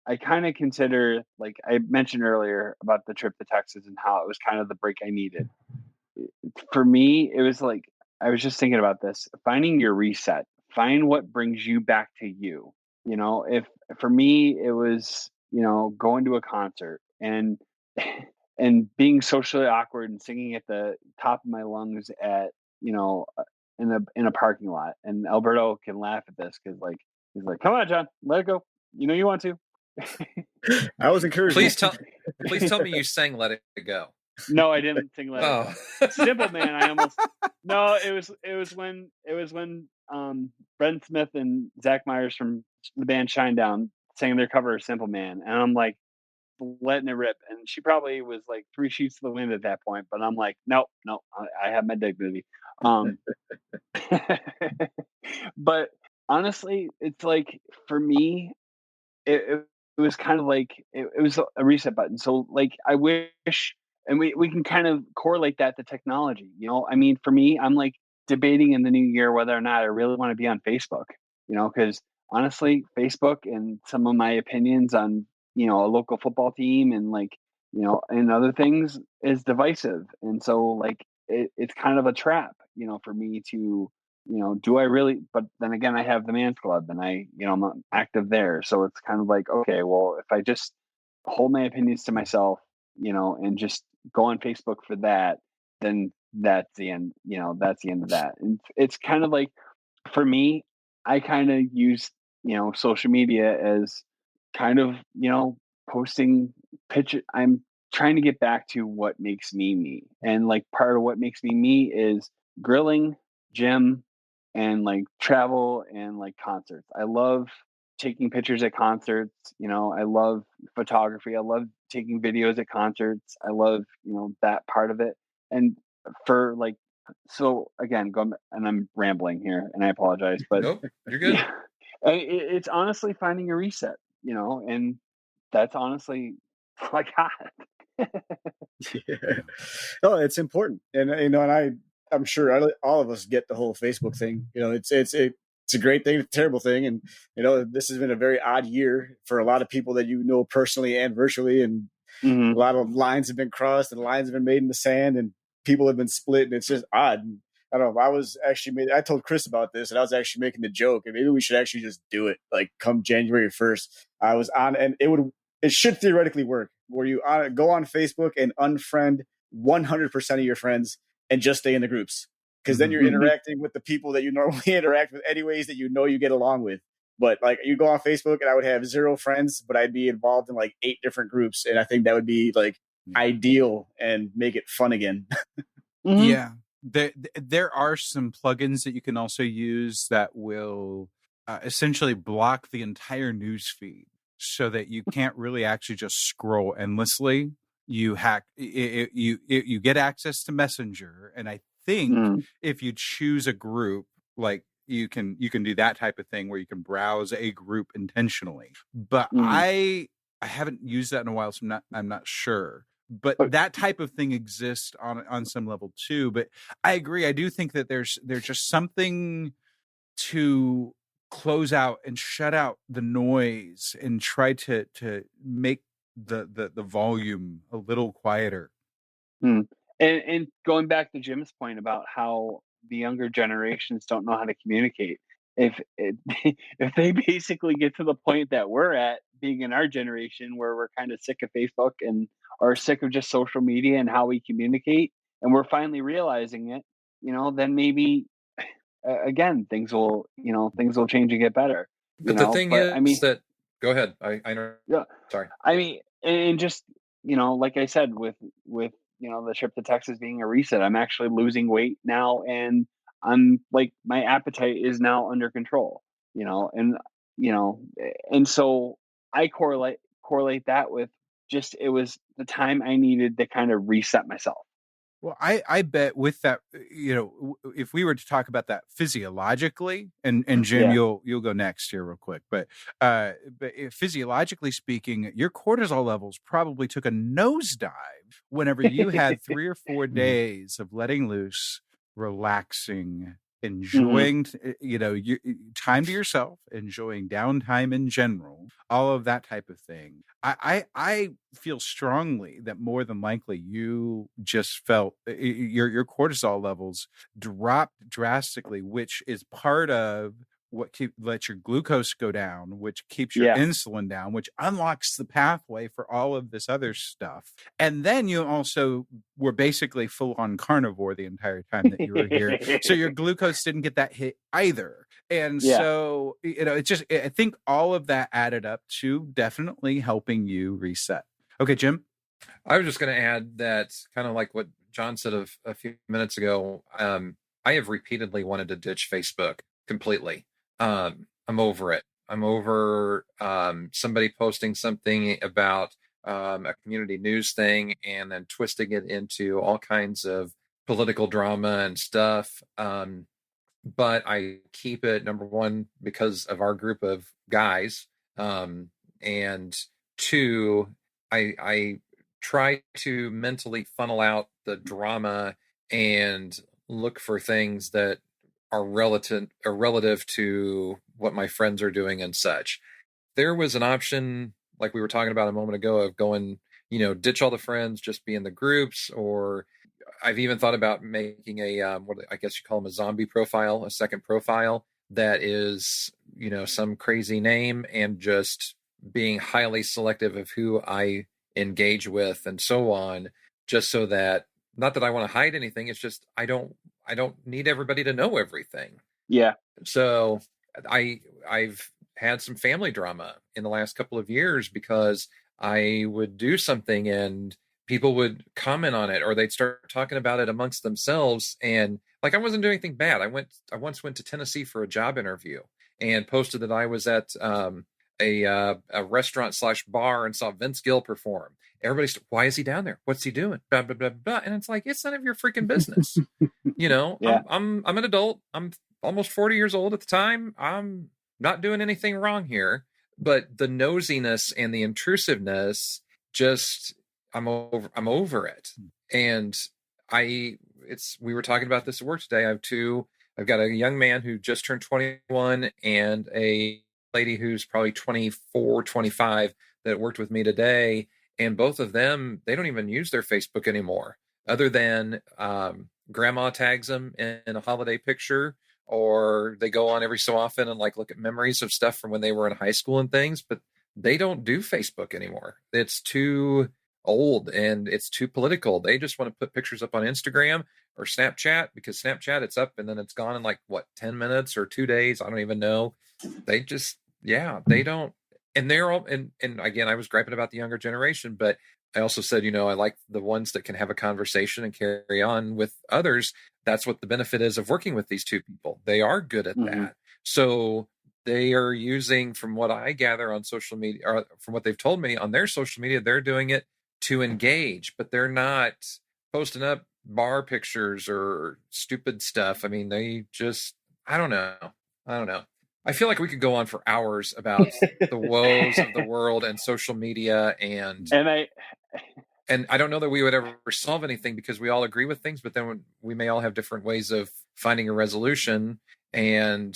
I kind of consider, like I mentioned earlier about the trip to Texas and how it was kind of the break I needed. For me, it was like, I was just thinking about this, finding your reset, find what brings you back to you. If for me, it was, going to a concert and being socially awkward and singing at the top of my lungs at, in a parking lot. And Alberto can laugh at this because he's like, come on, John, let it go. You want to. I was encouraged. Please tell me you sang "Let It Go." No, I didn't sing "Let It Go." Simple Man. It was when Brent Smith and Zach Myers from the band Shinedown sang their cover of Simple Man, and I'm like letting it rip. And she probably was like three sheets to the wind at that point, but I'm like, nope, I have my dignity. But honestly, it's like for me, it was kind of like it was a reset button. So like I wish, and we can kind of correlate that to technology. I mean, for me, I'm like debating in the new year whether or not I really want to be on Facebook. Because honestly, Facebook and some of my opinions on a local football team and like and other things is divisive, and so like it's kind of a trap, for me to do I really? But then again, I have the man's club and I'm active there. So it's kind of like, okay, well, if I just hold my opinions to myself, and just go on Facebook for that, then that's the end, that's the end of that. And it's kind of like, for me, I kind of use, social media as kind of, posting picture. I'm trying to get back to what makes me me. And like part of what makes me me is grilling, gym, and like travel and like concerts. I love taking pictures at concerts. I love photography. I love taking videos at concerts. I love, that part of it. And for like, so again, and I'm rambling here and I apologize, but Nope, you're good. yeah, it's honestly finding a reset, and that's honestly all I got. Yeah. No, it's important, and and I'm sure all of us get the whole Facebook thing. It's a great thing, a terrible thing, and this has been a very odd year for a lot of people that personally and virtually, and Mhm. a lot of lines have been crossed and lines have been made in the sand, and people have been split, and it's just odd. And I don't know. I told Chris about this, and I was actually making the joke, and maybe we should actually just do it. Like come January 1st, I was on, and it should theoretically work, where you go on Facebook and unfriend 100% of your friends and just stay in the groups, because then you're Mhm. interacting with the people that you normally interact with anyways, that you get along with. But like you go on Facebook and I would have 0 friends, but I'd be involved in like 8 different groups, and I think that would be like ideal and make it fun again. Mhm. Yeah. There are some plugins that you can also use that will essentially block the entire news feed so that you can't really actually just scroll endlessly. You you get access to Messenger, and I think Mhm. if you choose a group, like you can do that type of thing where you can browse a group intentionally. But Mhm. I haven't used that in a while, so I'm not sure. But But that type of thing exists on some level too. But I agree. I do think that there's just something to close out and shut out the noise and try to make the volume a little quieter. Mm. And going back to Jim's point about how the younger generations don't know how to communicate, if it, if they basically get to the point that we're at, being in our generation, where we're kind of sick of Facebook and are sick of just social media and how we communicate, and we're finally realizing it, then maybe again things will change and get better. But the thing But I is mean, that, go ahead. I know. yeah, Sorry. I mean, and just like I said, with the trip to Texas being a reset, I'm actually losing weight now, and I'm like my appetite is now under control. And you know, and so I correlate that with just it was the time I needed to kind of reset myself. Well, I bet with that, if we were to talk about that physiologically, and Jim, Yeah. you'll go next here real quick, but physiologically speaking, your cortisol levels probably took a nosedive whenever you had 3 or 4 days of letting loose, relaxing, Hmm. enjoying, time to yourself, enjoying downtime in general, all of that type of thing. I feel strongly that more than likely you just felt your cortisol levels dropped drastically, which is part of what lets your glucose go down, which keeps your Yeah. insulin down, which unlocks the pathway for all of this other stuff. And then you also were basically full on carnivore the entire time that you were here. So your glucose didn't get that hit either. And Yeah. so, I think all of that added up to definitely helping you reset. Okay, Jim? I was just going to add that, kind of like what John said a few minutes ago. I have repeatedly wanted to ditch Facebook, completely. I'm over it. I'm over somebody posting something about a community news thing and then twisting it into all kinds of political drama and stuff. But I keep it, number one, because of our group of guys. And two, I try to mentally funnel out the drama and look for things that are relative to what my friends are doing and such. There was an option, like we were talking about a moment ago, of going, ditch all the friends, just be in the groups, or I've even thought about making what I guess you call them, a zombie profile, a second profile that is, some crazy name, and just being highly selective of who I engage with and so on, just so that, not that I want to hide anything, it's just I don't need everybody to know everything. Yeah. So I've had some family drama in the last couple of years because I would do something and people would comment on it, or they'd start talking about it amongst themselves. And like, I wasn't doing anything bad. I once went to Tennessee for a job interview and posted that I was at a restaurant / bar and saw Vince Gill perform. Everybody's, why is he down there? What's he doing? Blah, blah, blah, blah. And it's like, it's none of your freaking business. Yeah. I'm an adult. I'm almost 40 years old at the time. I'm not doing anything wrong here, but the nosiness and the intrusiveness, just, I'm over it. And we were talking about this at work today. I've got a young man who just turned 21 and a lady who's probably 24, 25 that worked with me today. And both of them, they don't even use their Facebook anymore, other than grandma tags them in a holiday picture, or they go on every so often and like look at memories of stuff from when they were in high school and things, but they don't do Facebook anymore. It's too old and it's too political. They just want to put pictures up on Instagram or Snapchat, because Snapchat, it's up and then it's gone in like 10 minutes or 2 days. I don't even know. They just, they don't. And they're all, and again, I was griping about the younger generation, but I also said, I like the ones that can have a conversation and carry on with others. That's what the benefit is of working with these two people. They are good at that. So they are using, from what I gather on social media, or from what they've told me on their social media, they're doing it to engage, but they're not posting up bar pictures or stupid stuff. I mean, they just, I don't know. I feel like we could go on for hours about the woes of the world and social media, and I don't know that we would ever solve anything, because we all agree with things, but then we may all have different ways of finding a resolution. And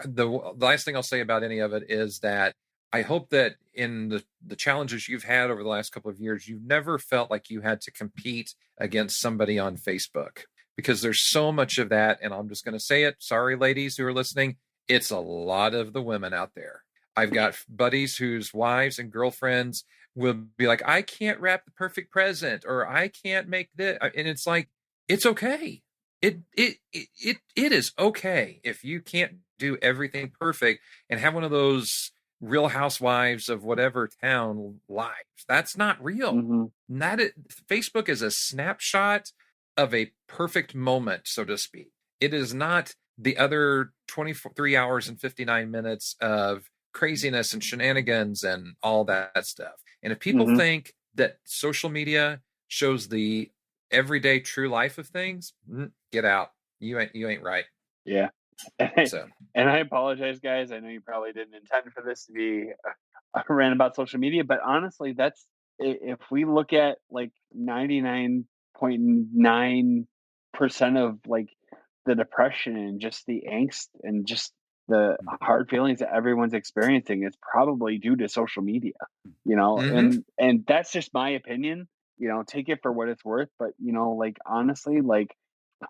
the last thing I'll say about any of it is that I hope that in the challenges you've had over the last couple of years, you've never felt like you had to compete against somebody on Facebook, because there's so much of that. And I'm just going to say it. Sorry, ladies who are listening. It's a lot of the women out there. I've got buddies whose wives and girlfriends will be like, I can't wrap the perfect present, or I can't make this. And it's like, it's okay. It is okay if you can't do everything perfect and have one of those Real Housewives of whatever town lives. That's not real. Facebook is a snapshot of a perfect moment, so to speak. It is not the other 23 hours and 59 minutes of craziness and shenanigans and all that stuff. And if people think that social media shows the everyday true life of things, get out. You ain't right. Yeah. And I apologize, guys. I know you probably didn't intend for this to be a rant about social media, but honestly, that's, if we look at like 99.9% of like the depression and just the angst and just the hard feelings that everyone's experiencing, is probably due to social media, and that's just my opinion, take it for what it's worth. But, like, honestly, like,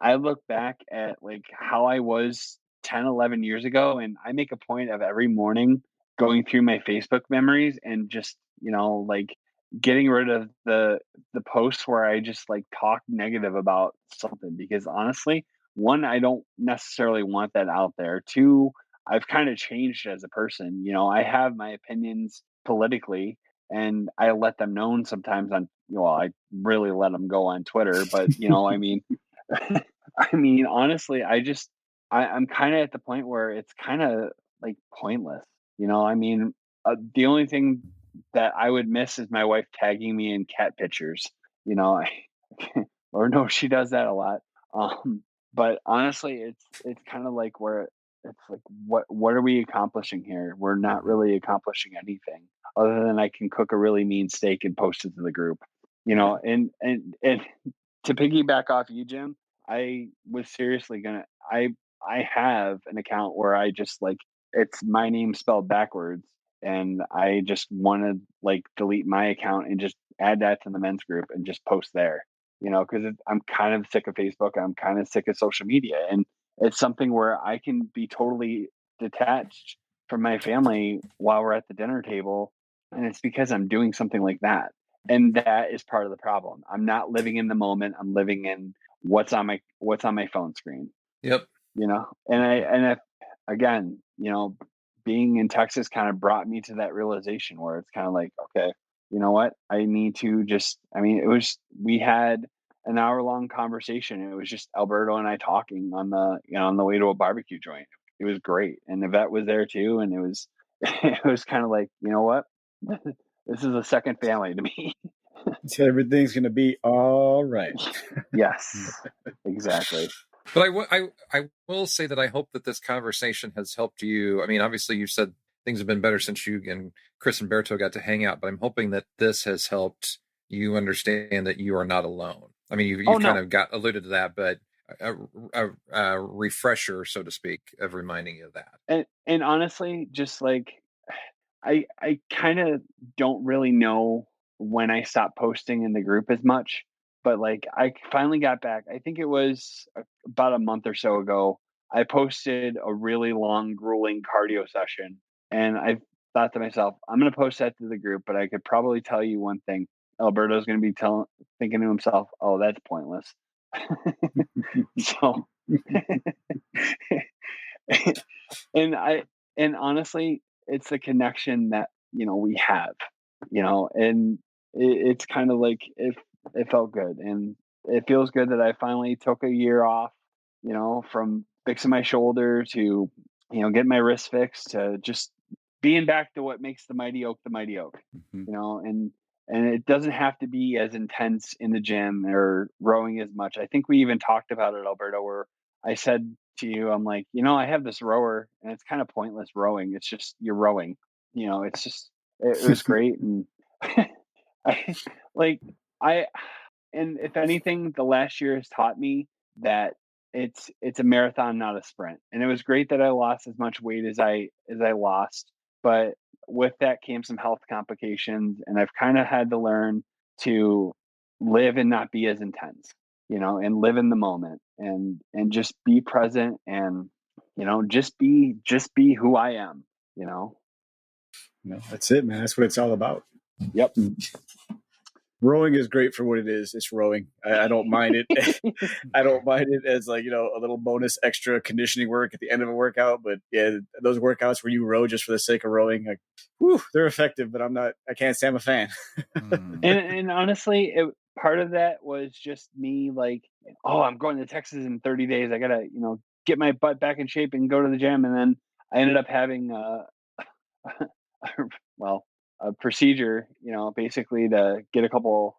I look back at like how I was 10, 11 years ago, and I make a point of every morning going through my Facebook memories and just, like, getting rid of the posts where I just like talk negative about something, because honestly, one, I don't necessarily want that out there. Two, I've kind of changed as a person. I have my opinions politically, and I let them known sometimes on, I really let them go on Twitter, but I mean, honestly, I just, I'm kind of at the point where it's kind of like pointless. I mean, the only thing that I would miss is my wife tagging me in cat pictures. Lord knows she does that a lot. But honestly, it's kind of like where it's like, what are we accomplishing here? We're not really accomplishing anything other than I can cook a really mean steak and post it to the group. And to piggyback off you, Jim, I was seriously I have an account where I just like, it's my name spelled backwards, and I just want to like delete my account and just add that to the men's group and just post there. Because I'm kind of sick of Facebook. I'm kind of sick of social media, and it's something where I can be totally detached from my family while we're at the dinner table, and it's because I'm doing something like that. And that is part of the problem. I'm not living in the moment. I'm living in what's on my phone screen. Yep. Again, being in Texas kind of brought me to that realization where it's kind of like, okay, you know what? I need to we had an hour-long conversation. It was just Alberto and I talking on the way to a barbecue joint. It was great. And Yvette was there too. And it was, it was kind of like, you know what? This is a second family to me. So everything's going to be all right. Yes, exactly. But I will say that I hope that this conversation has helped you. I mean, obviously you said things have been better since you and Chris and Berto got to hang out, but I'm hoping that this has helped you understand that you are not alone. I mean, you've kind of alluded to that, but a refresher, so to speak, of reminding you of that. And honestly, just like, I kind of don't really know when I stopped posting in the group as much, but like I finally got back. I think it was about a month or so ago. I posted a really long, grueling cardio session, and I thought to myself, I'm going to post that to the group, but I could probably tell you one thing. Alberto's going to be thinking to himself, "Oh, that's pointless." So, and honestly, it's the connection that we have, and it's kind of like, it felt good, and it feels good that I finally took a year off, from fixing my shoulder to getting my wrist fixed to just being back to what makes the mighty oak the mighty oak. And it doesn't have to be as intense in the gym or rowing as much. I think we even talked about it, Alberto, where I said to you, I'm like, I have this rower and it's kind of pointless rowing. It's just, you're rowing, it's just, it was great. And I like, and if anything, the last year has taught me that it's a marathon, not a sprint. And it was great that I lost as much weight as I lost, but with that came some health complications, and I've kind of had to learn to live and not be as intense, and live in the moment, and just be present, and just be who I am. That's it, man. That's what it's all about. Yep. Rowing is great for what it is. It's rowing. I don't mind it. I don't mind it as like, a little bonus extra conditioning work at the end of a workout. But yeah, those workouts where you row just for the sake of rowing, like, whew, they're effective, but I can't say I'm a fan. And honestly, part of that was just me like, oh, I'm going to Texas in 30 days. I got to, get my butt back in shape and go to the gym. And then I ended up having a procedure, basically to get a couple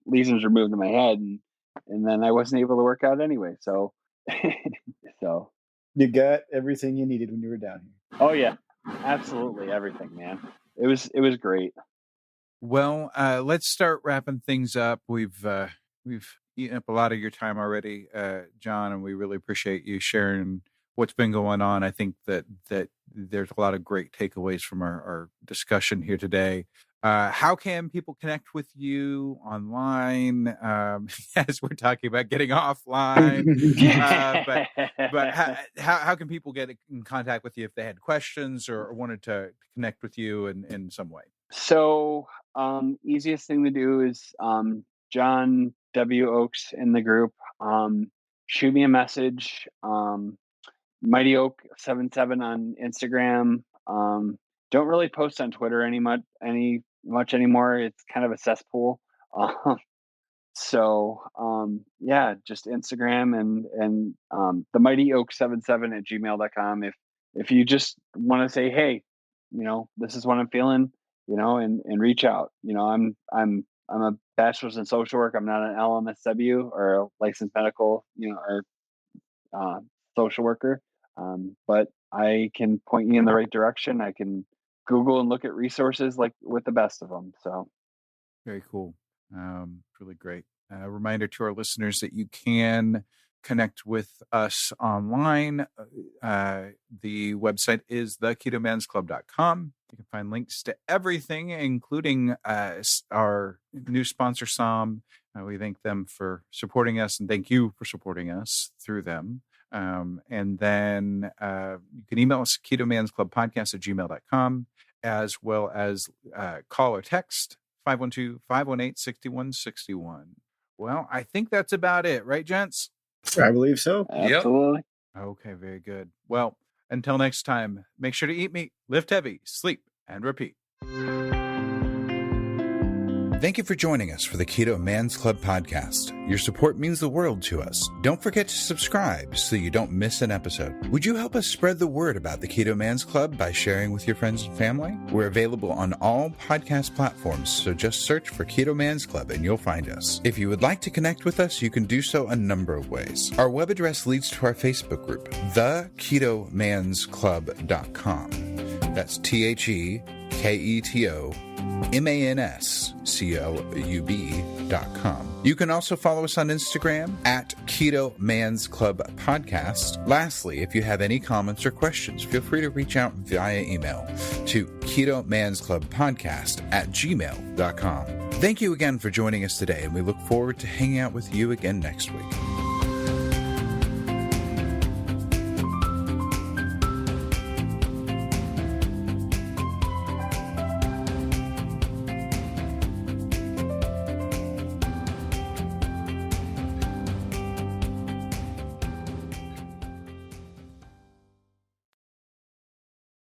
lesions removed in my head, and then I wasn't able to work out anyway. So, You got everything you needed when you were down here. Oh yeah, absolutely everything, man. It was great. Well, let's start wrapping things up. We've eaten up a lot of your time already, John, and we really appreciate you sharing what's been going on. I think that there's a lot of great takeaways from our discussion here today. How can people connect with you online? As we're talking about getting offline, but how can people get in contact with you if they had questions or wanted to connect with you in some way? So, easiest thing to do is John W. Oaks in the group. Shoot me a message. Mighty Oak 77 on Instagram. Don't really post on Twitter much anymore. It's kind of a cesspool. So, just Instagram and the Mighty Oak 77 at gmail.com. If you just want to say, hey, this is what I'm feeling, and reach out. I'm a bachelor's in social work. I'm not an LMSW or a licensed medical, or social worker. But I can point you in the right direction. I can Google and look at resources like with the best of them. So Very cool. Really great. Reminder to our listeners that you can connect with us online. The website is theketomansclub.com. You can find links to everything, including our new sponsor, SOM. We thank them for supporting us, and thank you for supporting us through them. And then you can email us, ketomansclubpodcast@gmail.com, as well as call or text 512-518-6161. Well, I think that's about it, right, gents? I believe so. absolutely. Okay, very good. Well, until next time, make sure to eat meat, lift heavy, sleep, and repeat. Thank you for joining us for the Keto Man's Club podcast. Your support means the world to us. Don't forget to subscribe so you don't miss an episode. Would you help us spread the word about the Keto Man's Club by sharing with your friends and family? We're available on all podcast platforms, so just search for Keto Man's Club and you'll find us. If you would like to connect with us, you can do so a number of ways. Our web address leads to our Facebook group, theketomansclub.com. That's TheKetoMansClub.com. You can also follow us on Instagram at Keto Man's Club Podcast. Lastly, if you have any comments or questions, feel free to reach out via email to ketomansclubpodcast@gmail.com. Thank you again for joining us today, and we look forward to hanging out with you again next week.